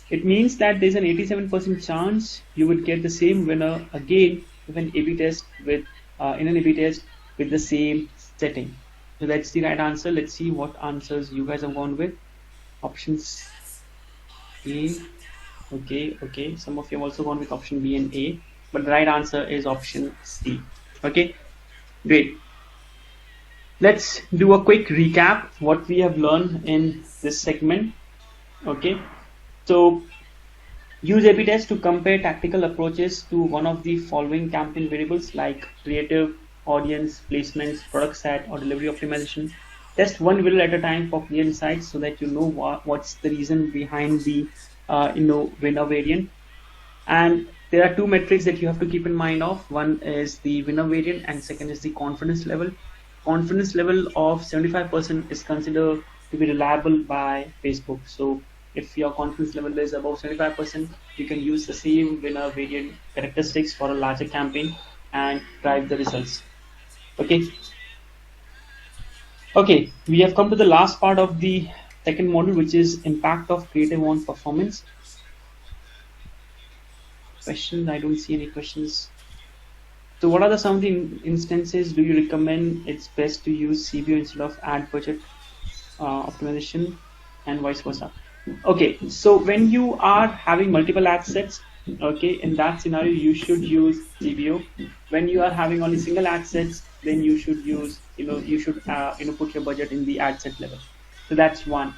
It means that there's an 87% chance you would get the same winner again with an A/B test with in an A/B test with the same setting. So that's the right answer. Let's see what answers you guys have gone with. Options A. Okay. Some of you have also gone with option B and A, but the right answer is option C. Okay, great. Let's do a quick recap what we have learned in this segment. Okay, so use A/B test to compare tactical approaches to one of the following campaign variables like creative, audience, placements, product set, or delivery optimization. Test one variable at a time for clear insights so that you know what's the reason behind the winner variant. And there are two metrics that you have to keep in mind of. One is the winner variant and second is the confidence level. Confidence level of 75% is considered to be reliable by Facebook. So if your confidence level is above 75%, you can use the same winner variant characteristics for a larger campaign and drive the results. Okay, we have come to the last part of the second module, which is impact of creative on performance. Questions? I don't see any questions. So what are some of the instances do you recommend it's best to use CBO instead of ad budget optimization and vice versa? Okay, so when you are having multiple ad sets, okay, in that scenario you should use CBO. When you are having only single ad sets, then you should use put your budget in the ad set level. So that's one.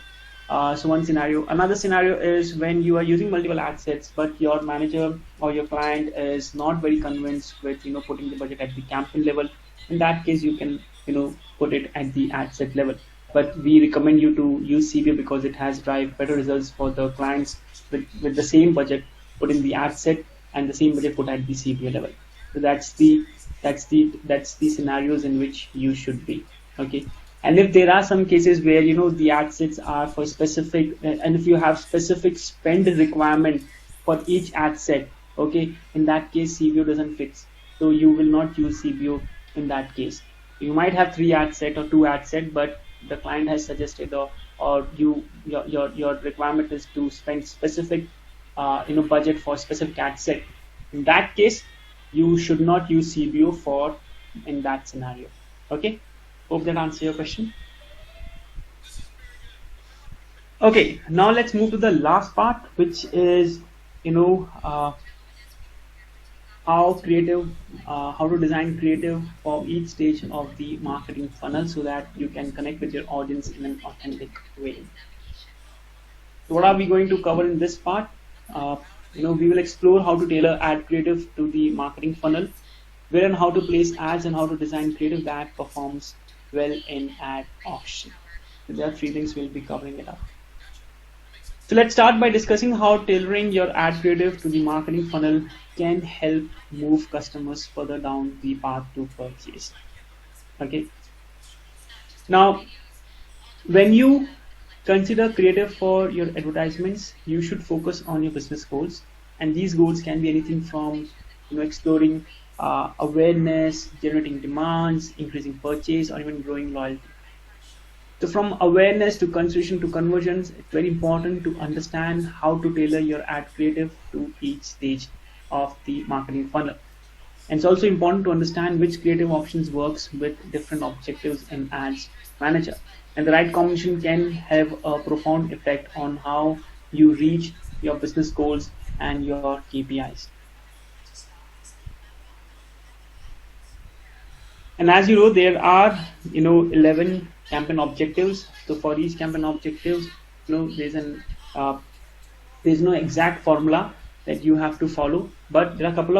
So one scenario. Another scenario is when you are using multiple ad sets, but your manager or your client is not very convinced with putting the budget at the campaign level. In that case, you can put it at the ad set level. But we recommend you to use CBO because it has drive better results for the clients with the same budget put in the ad set and the same budget put at the CBO level. So that's the scenarios in which you should be. Okay. And if there are some cases where the ad sets are for specific, and if you have specific spend requirement for each ad set, okay, in that case CBO doesn't fit. So you will not use CBO in that case. You might have 3 ad set or 2 ad set, but the client has suggested or your requirement is to spend specific budget for specific ad set. In that case, you should not use CBO for in that scenario. Okay. Hope that answers your question. Okay, now let's move to the last part, which is how to design creative for each stage of the marketing funnel so that you can connect with your audience in an authentic way. So what are we going to cover in this part? We will explore how to tailor ad creative to the marketing funnel, where and how to place ads and how to design creative that performs well in ad auction. So there are 3 things we'll be covering it up. So let's start by discussing how tailoring your ad creative to the marketing funnel can help move customers further down the path to purchase. Okay. Now, when you consider creative for your advertisements, you should focus on your business goals, and these goals can be anything from exploring awareness, generating demands, increasing purchase, or even growing loyalty. So from awareness to consideration to conversions, it's very important to understand how to tailor your ad creative to each stage of the marketing funnel. And it's also important to understand which creative options works with different objectives in Ads Manager. And the right combination can have a profound effect on how you reach your business goals and your KPIs. And as you know, there are 11 campaign objectives. So for each campaign objectives, there's no exact formula that you have to follow, but there are a couple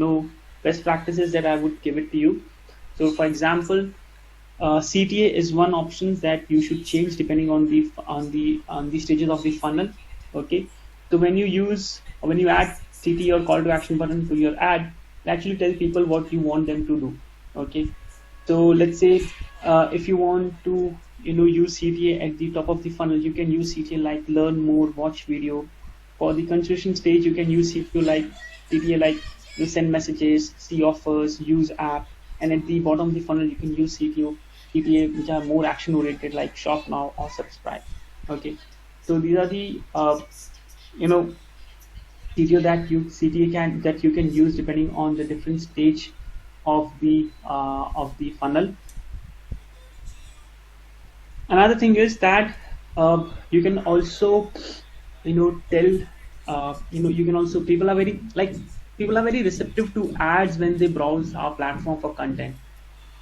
of best practices that I would give it to you. So for example, CTA is one option that you should change depending on the stages of the funnel. Okay, so when you add CTA or call to action button to your ad, it actually tells people what you want them to do. Okay, So let's say if you want to use CTA at the top of the funnel, you can use CTA like learn more, watch video. For the consideration stage, you can use CTA like you send messages, see offers, use app, and at the bottom of the funnel you can use CTA which are more action oriented like shop now or subscribe. Okay, so these are the you know CTA that you can use depending on the different stage of the funnel. Another thing is that you can also tell you can also people are very receptive to ads when they browse our platform for content.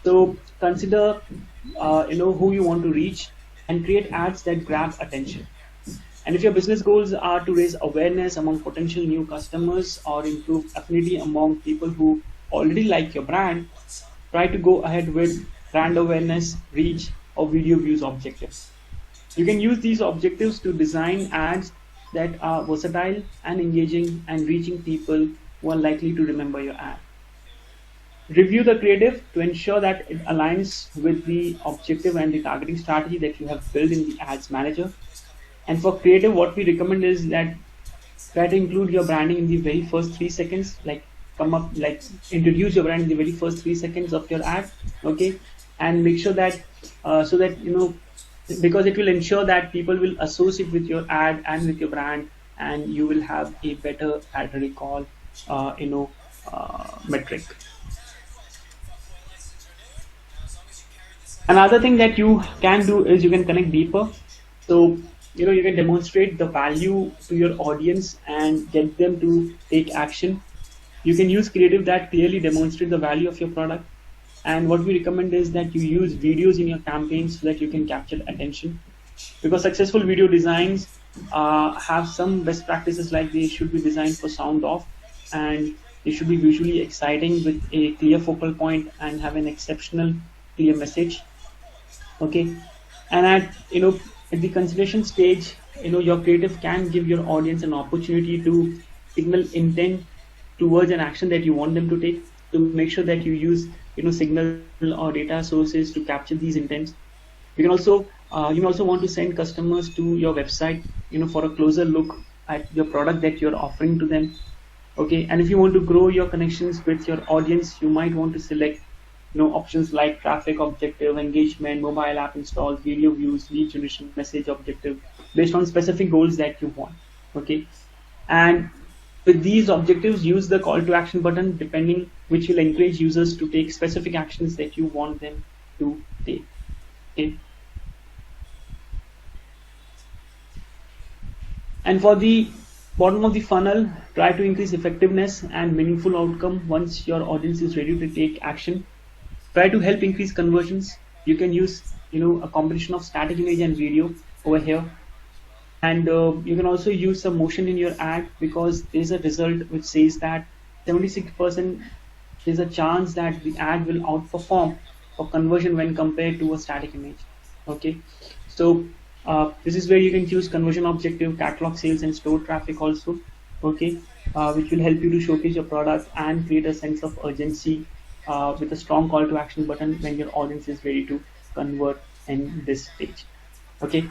So consider who you want to reach and create ads that grab attention. And if your business goals are to raise awareness among potential new customers or improve affinity among people who already like your brand, try to go ahead with brand awareness, reach, or video views objectives. You can use these objectives to design ads that are versatile and engaging and reaching people who are likely to remember your ad. Review the creative to ensure that it aligns with the objective and the targeting strategy that you have built in the ads manager. And for creative, what we recommend is that try to include your branding in the very first 3 seconds, introduce your brand in the very first 3 seconds of your ad. Okay, and make sure that so that because it will ensure that people will associate with your ad and with your brand, and you will have a better ad recall metric. Another thing that you can do is you can connect deeper. So you can demonstrate the value to your audience and get them to take action. You can use creative that clearly demonstrate the value of your product. And what we recommend is that you use videos in your campaigns so that you can capture attention. Because successful video designs have some best practices, like they should be designed for sound off, and they should be visually exciting with a clear focal point and have an exceptional clear message. Okay, and at the consideration stage, your creative can give your audience an opportunity to signal intent towards an action that you want them to take. To make sure that you use signal or data sources to capture these intents. You can also want to send customers to your website for a closer look at your product that you're offering to them. Okay, and if you want to grow your connections with your audience, you might want to select options like traffic objective, engagement, mobile app installs, video views, lead generation, message objective, based on specific goals that you want. Okay, and with these objectives, use the call to action button, depending which will encourage users to take specific actions that you want them to take. Okay. And for the bottom of the funnel, try to increase effectiveness and meaningful outcome once your audience is ready to take action. Try to help increase conversions. You can use a combination of static image and video over here. And you can also use some motion in your ad, because there's a result which says that 76% there's a chance that the ad will outperform for conversion when compared to a static image. Okay, so this is where you can choose conversion objective, catalog sales, and store traffic also. Okay, which will help you to showcase your product and create a sense of urgency with a strong call to action button when your audience is ready to convert in this stage. Okay.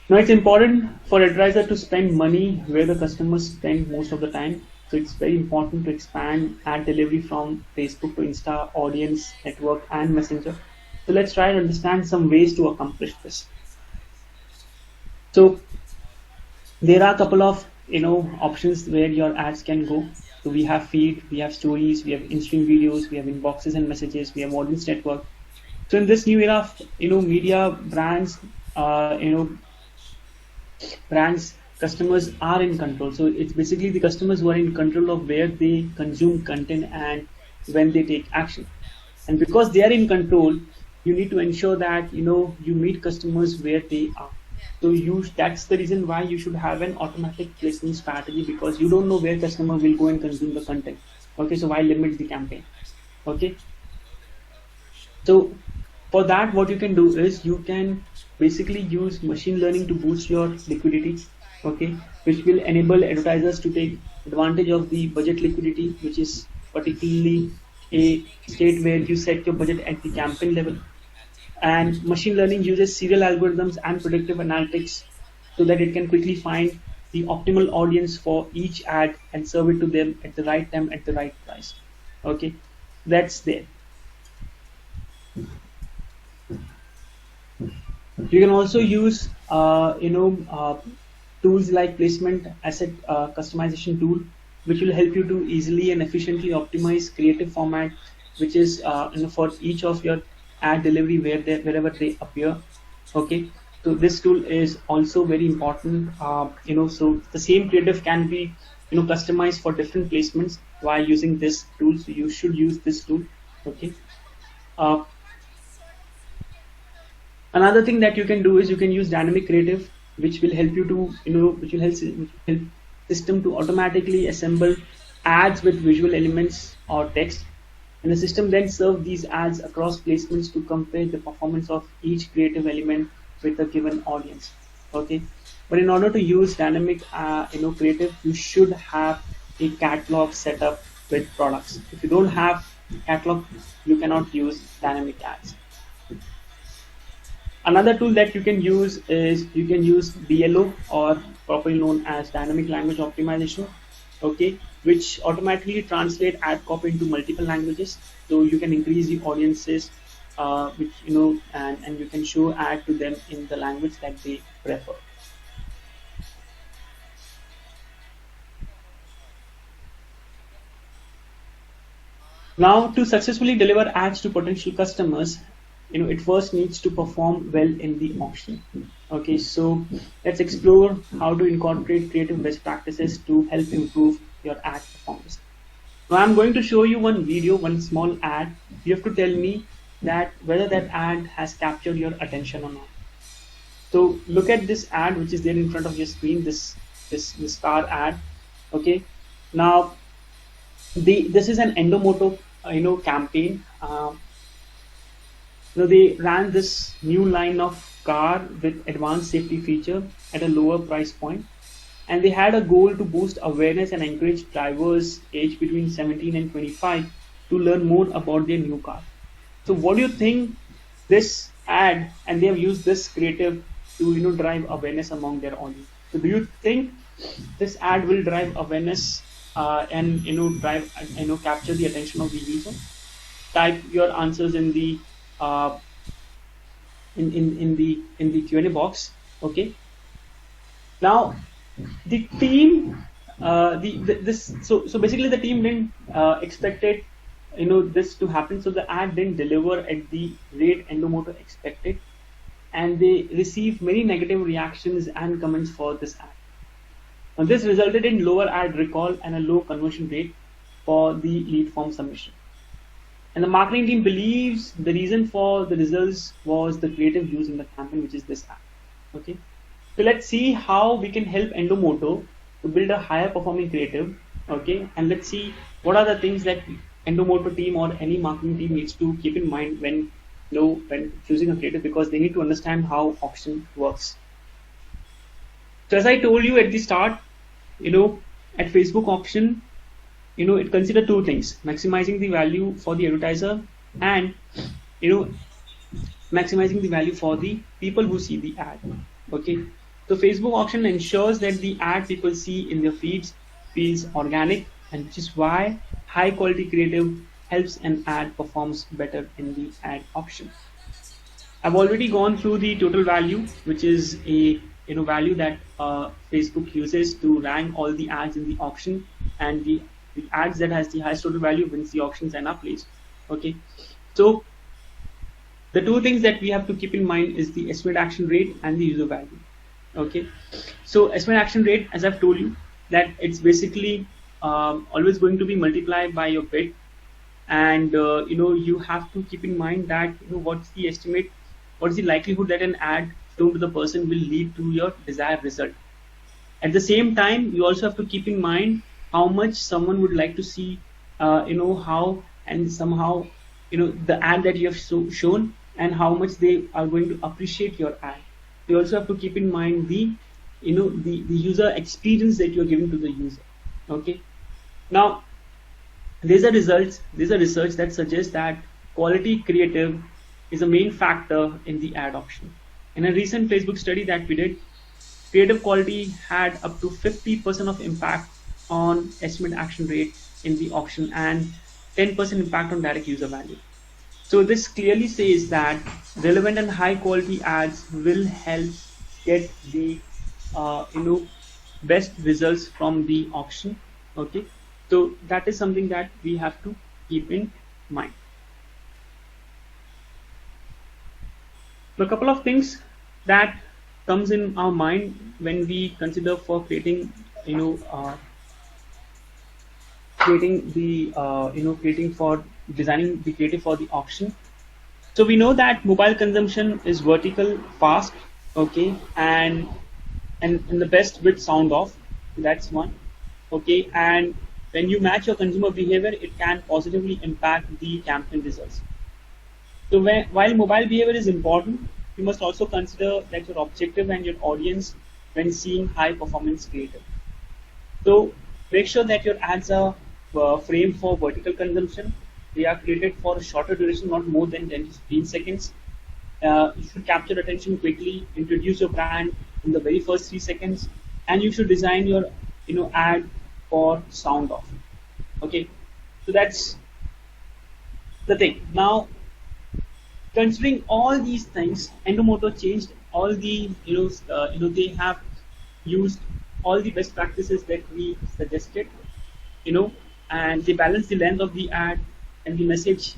Now it's important for advertiser to spend money where the customers spend most of the time. So it's very important to expand ad delivery from Facebook to Insta, audience, network, and Messenger. So let's try to understand some ways to accomplish this. So there are a couple of options where your ads can go. So we have feed, we have stories, we have in-stream videos, we have inboxes and messages, we have audience network. So in this new era of media, brands, customers are in control. So it's basically the customers who are in control of where they consume content and when they take action. And because they are in control, you need to ensure that you meet customers where they are. So that's the reason why you should have an automatic placement strategy, because you don't know where customer will go and consume the content. Okay, so why limit the campaign? Okay, so for that, what you can do is you can basically use machine learning to boost your liquidity. okay, which will enable advertisers to take advantage of the budget liquidity, which is particularly a state where you set your budget at the campaign level. And machine learning uses serial algorithms and predictive analytics so that it can quickly find the optimal audience for each ad and serve it to them at the right time at the right price. Okay, that's there. You can also use tools like placement asset customization tool, which will help you to easily and efficiently optimize creative format, which is for each of your ad delivery wherever they appear. Okay, so this tool is also very important. So the same creative can be customized for different placements while using this tool. So you should use this tool. Okay. Another thing that you can do is you can use dynamic creative, which will help you to which will help system to automatically assemble ads with visual elements or text, and the system then serve these ads across placements to compare the performance of each creative element with a given audience. Okay, but in order to use dynamic creative, you should have a catalog set up with products. If you don't have catalog, you cannot use dynamic ads. Another tool that you can use is you can use DLO, or properly known as dynamic language optimization, okay, which automatically translate ad copy into multiple languages. So you can increase the audiences, which and you can show ad to them in the language that they prefer. Now, to successfully deliver ads to potential customers, it first needs to perform well in the auction. Okay, so let's explore how to incorporate creative best practices to help improve your ad performance. Now I'm going to show you one video, one small ad. You have to tell me that whether that ad has captured your attention or not. So look at this ad which is there in front of your screen, this car ad. Okay, now this is an Endomoto campaign. They ran this new line of car with advanced safety feature at a lower price point, and they had a goal to boost awareness and encourage drivers aged between 17 and 25 to learn more about their new car. So what do you think this ad, and they have used this creative to drive awareness among their audience. So do you think this ad will drive awareness and drive capture the attention of the user? Type your answers in the in the Q&A box. Okay, now the team so basically the team didn't expected this to happen, so the ad didn't deliver at the rate Endomoto expected, and they received many negative reactions and comments for this ad. Now this resulted in lower ad recall and a low conversion rate for the lead form submission. And the marketing team believes the reason for the results was the creative used in the campaign, which is this ad. Okay, so let's see how we can help Endomoto to build a higher performing creative. Okay, and let's see what are the things that Endomoto team or any marketing team needs to keep in mind when when choosing a creative, because they need to understand how auction works. So as I told you at the start, at Facebook auction, it consider two things: maximizing the value for the advertiser and maximizing the value for the people who see the ad. Okay, so Facebook auction ensures that the ad people see in their feeds feels organic, and which is why high quality creative helps an ad performs better in the ad auction. I've already gone through the total value, which is a value that Facebook uses to rank all the ads in the auction, and the ads that has the highest total value wins the auctions and are placed. Okay, so the two things that we have to keep in mind is the estimated action rate and the user value. Okay, so estimated action rate, as I've told you, that it's basically always going to be multiplied by your bid, and you have to keep in mind that what's the estimate, what's the likelihood that an ad shown to the person will lead to your desired result. At the same time, you also have to keep in mind how much someone would like to see how and somehow the ad that you have shown, and how much they are going to appreciate your ad. You also have to keep in mind the the user experience that you're giving to the user. Okay. Now, there's a research that suggests that quality creative is a main factor in the ad auction. In a recent Facebook study that we did, creative quality had up to 50% of impact on estimate action rate in the auction and 10% impact on direct user value. So this clearly says that relevant and high quality ads will help get the best results from the auction. Okay, so that is something that we have to keep in mind. So a couple of things that comes in our mind when we consider for creating creating for designing the creative for the auction. So we know that mobile consumption is vertical, fast, okay, and the best with sound off. That's one, okay. And when you match your consumer behavior, it can positively impact the campaign results. So while mobile behavior is important, you must also consider that your objective and your audience when seeing high performance creative. So make sure that your ads are framed for vertical consumption. They are created for a shorter duration, not more than 10 to 15 seconds. You should capture attention quickly, introduce your brand in the very first 3 seconds, and you should design your ad for sound off. Okay, so that's the thing. Now, considering all these things, Endomoto changed all the they have used all the best practices that we suggested, and they balance the length of the ad and the message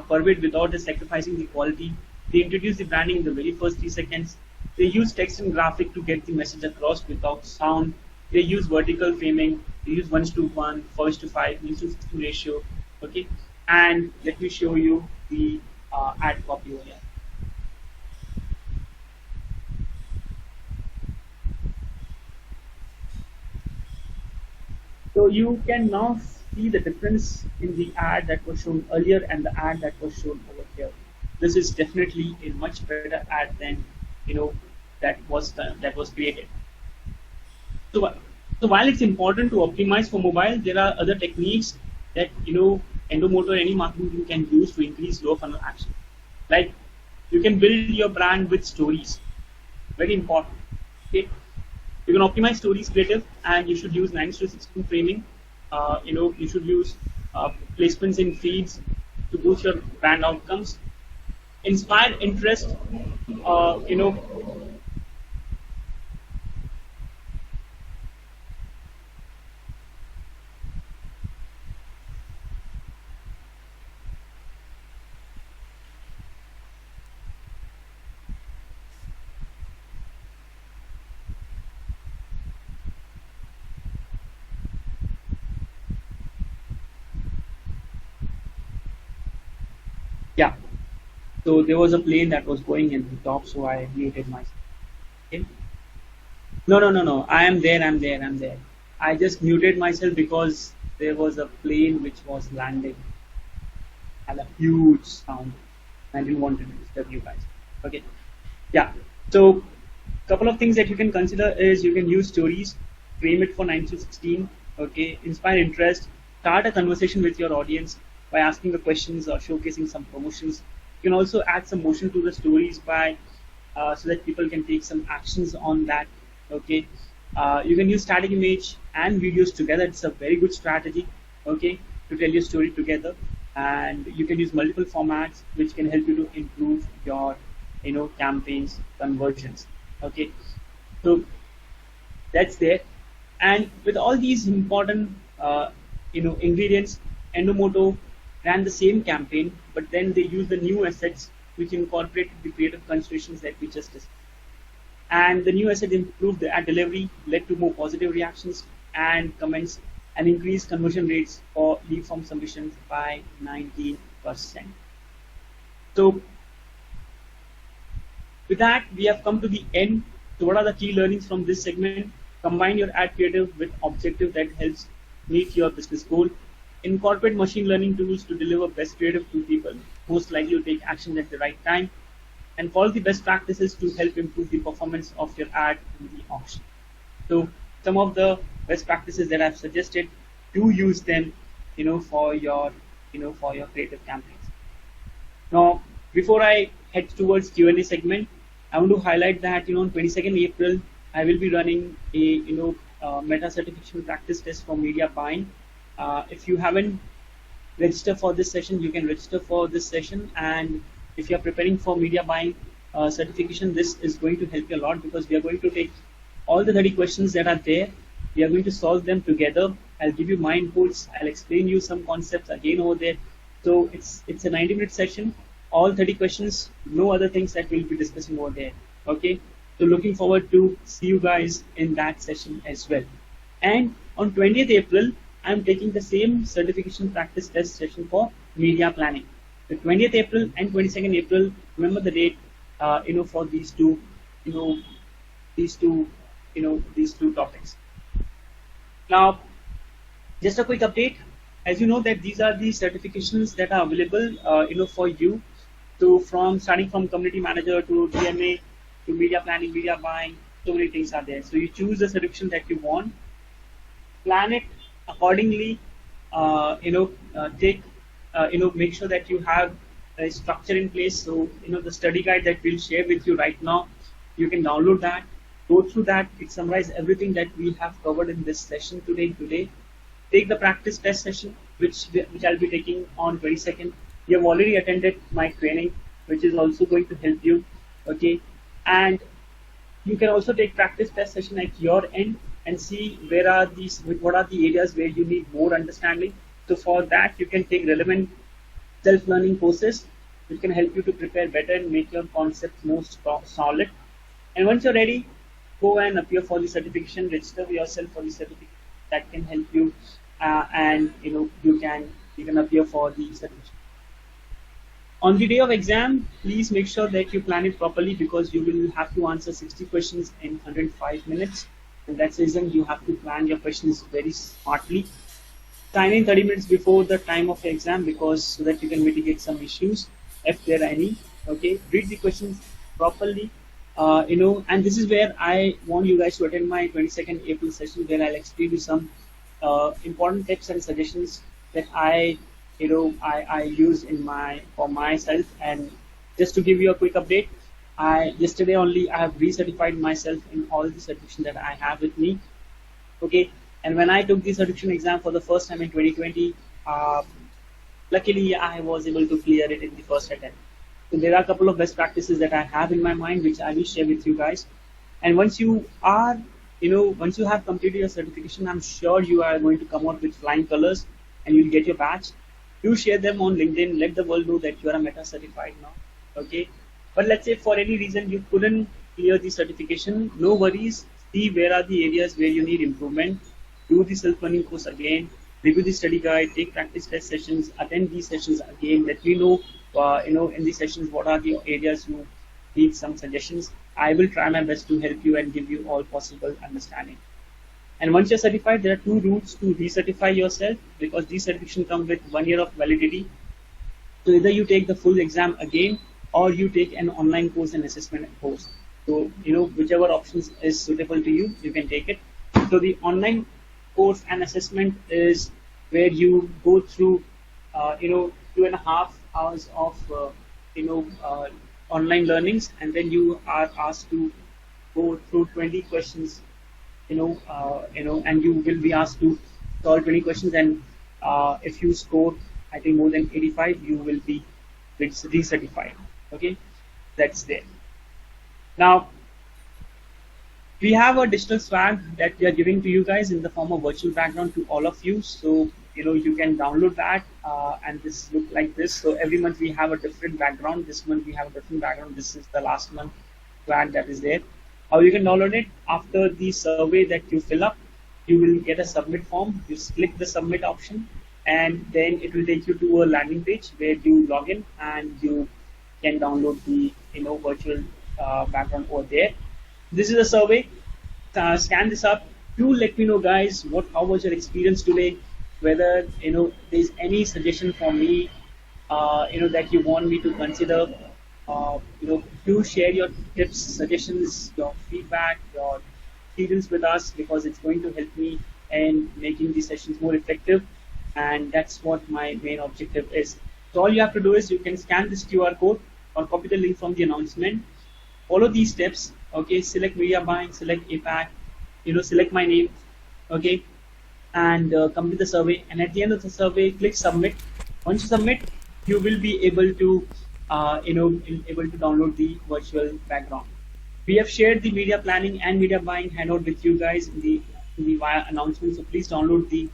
pervade without sacrificing the quality. They introduce the branding in the very first 3 seconds. They use text and graphic to get the message across without sound. They use vertical framing. They use 1:1, 4:5, 1:16 ratio. Okay, and let me show you the ad copy over here. So you can now see the difference in the ad that was shown earlier and the ad that was shown over here. This is definitely a much better ad than that was created. So while it's important to optimize for mobile, there are other techniques that Endomoto or any marketing team can use to increase low funnel action. Like you can build your brand with stories. Very important. Okay. You can optimize stories creative, and you should use 9:16 framing. You should use placements in feeds to boost your brand outcomes. Inspire interest. Yeah. So there was a plane that was going in the top, so I muted myself. Okay. No. I am there. I'm there. I just muted myself because there was a plane which was landing and a huge sound. I didn't want to disturb you guys. Okay. Yeah. So couple of things that you can consider is you can use stories, frame it for 9:16. Okay. Inspire interest. Start a conversation with your audience by asking the questions or showcasing some promotions. You can also add some motion to the stories by so that people can take some actions on that. Okay, you can use static image and videos together. It's a very good strategy. Okay, to tell your story together, and you can use multiple formats which can help you to improve your campaigns conversions. Okay, so that's there, and with all these important ingredients, Endomoto ran the same campaign, but then they use the new assets which incorporate the creative considerations that we just discussed. And the new asset improved the ad delivery, led to more positive reactions and comments, and increased conversion rates for lead form submissions by 19%. So with that, we have come to the end. So what are the key learnings from this segment? Combine your ad creative with objective that helps meet your business goal. Incorporate machine learning tools to deliver best creative to people most likely to take action at the right time, and follow the best practices to help improve the performance of your ad in the auction. So some of the best practices that I've suggested, do use them, for your, for your creative campaigns. Now, before I head towards Q&A segment, I want to highlight that on 22nd April, I will be running a meta certification practice test for media buying. If you haven't registered for this session, you can register for this session. And if you are preparing for media buying certification, this is going to help you a lot, because we are going to take all the 30 questions that are there. We are going to solve them together. I'll give you my inputs. I'll explain you some concepts again over there. So it's a 90-minute session, all 30 questions, no other things that we'll be discussing over there. Okay, so looking forward to see you guys in that session as well. And on 20th April, I'm taking the same certification practice test session for media planning. The 20th April and 22nd April, remember the date, for these two topics. Now, just a quick update. As you know that these are the certifications that are available, for you. So starting from community manager to DMA to media planning, media buying, so many things are there. So you choose the certification that you want, plan it accordingly. Make sure that you have a structure in place. So the study guide that we'll share with you right now, you can download that, go through that. It summarizes everything that we have covered in this session today. Take the practice test session, which I'll be taking on 22nd. You have already attended my training, which is also going to help you. Okay, and you can also take practice test session at your end and see what are the areas where you need more understanding. So for that, you can take relevant self-learning courses, which can help you to prepare better and make your concepts more solid. And once you're ready, go and appear for the certification, register yourself for the certificate. That can help you, and you can appear for the certification. On the day of exam, please make sure that you plan it properly, because you will have to answer 60 questions in 105 minutes. And that's the reason you have to plan your questions very smartly. Sign in 30 minutes before the time of the exam, so that you can mitigate some issues if there are any. Okay, read the questions properly. And this is where I want you guys to attend my 22nd April session, where I'll explain you some important tips and suggestions that I use for myself. And just to give you a quick update, yesterday only I have recertified myself in all the certifications that I have with me. Okay, and when I took the certification exam for the first time in 2020, luckily I was able to clear it in the first attempt. So there are a couple of best practices that I have in my mind, which I will share with you guys. And once you have completed your certification, I'm sure you are going to come out with flying colors and you'll get your badge. Do share them on LinkedIn. Let the world know that you are a Meta certified now. Okay. But let's say for any reason you couldn't clear the certification, no worries. See where are the areas where you need improvement. Do the self-learning course again. Review the study guide. Take practice test sessions. Attend these sessions again. Let me know. In these sessions, what are the areas you need some suggestions. I will try my best to help you and give you all possible understanding. And once you're certified, there are 2 routes to recertify yourself, because these certifications come with 1 year of validity. So either you take the full exam again, or you take an online course and assessment course. So whichever options is suitable to you, you can take it. So the online course and assessment is where you go through 2.5 hours of online learnings, and then you are asked to go through 20 questions, and you will be asked to solve 20 questions, and if you score, I think, more than 85, you will be recertified. Okay, that's there. Now, we have a digital swag that we are giving to you guys in the form of virtual background to all of you. So you can download that, and this look like this. So every month we have a different background. This month we have a different background. This is the last month swag that is there. How you can download it? After the survey that you fill up, you will get a submit form. You click the submit option, and then it will take you to a landing page where you log in and you can download the virtual background over there. This is a survey. Scan this up. Do let me know, guys, how was your experience today? Whether there's any suggestion from me, that you want me to consider. Do share your tips, suggestions, your feedback, your experience with us, because it's going to help me in making these sessions more effective, and that's what my main objective is. So all you have to do is you can scan this QR code or copy the link from the announcement, follow these steps, okay, select media buying, select APAC, select my name, okay, and complete the survey, and at the end of the survey click submit. Once you submit, you will be able to able to download the virtual background. We have shared the media planning and media buying handout with you guys in the via announcement, so please download the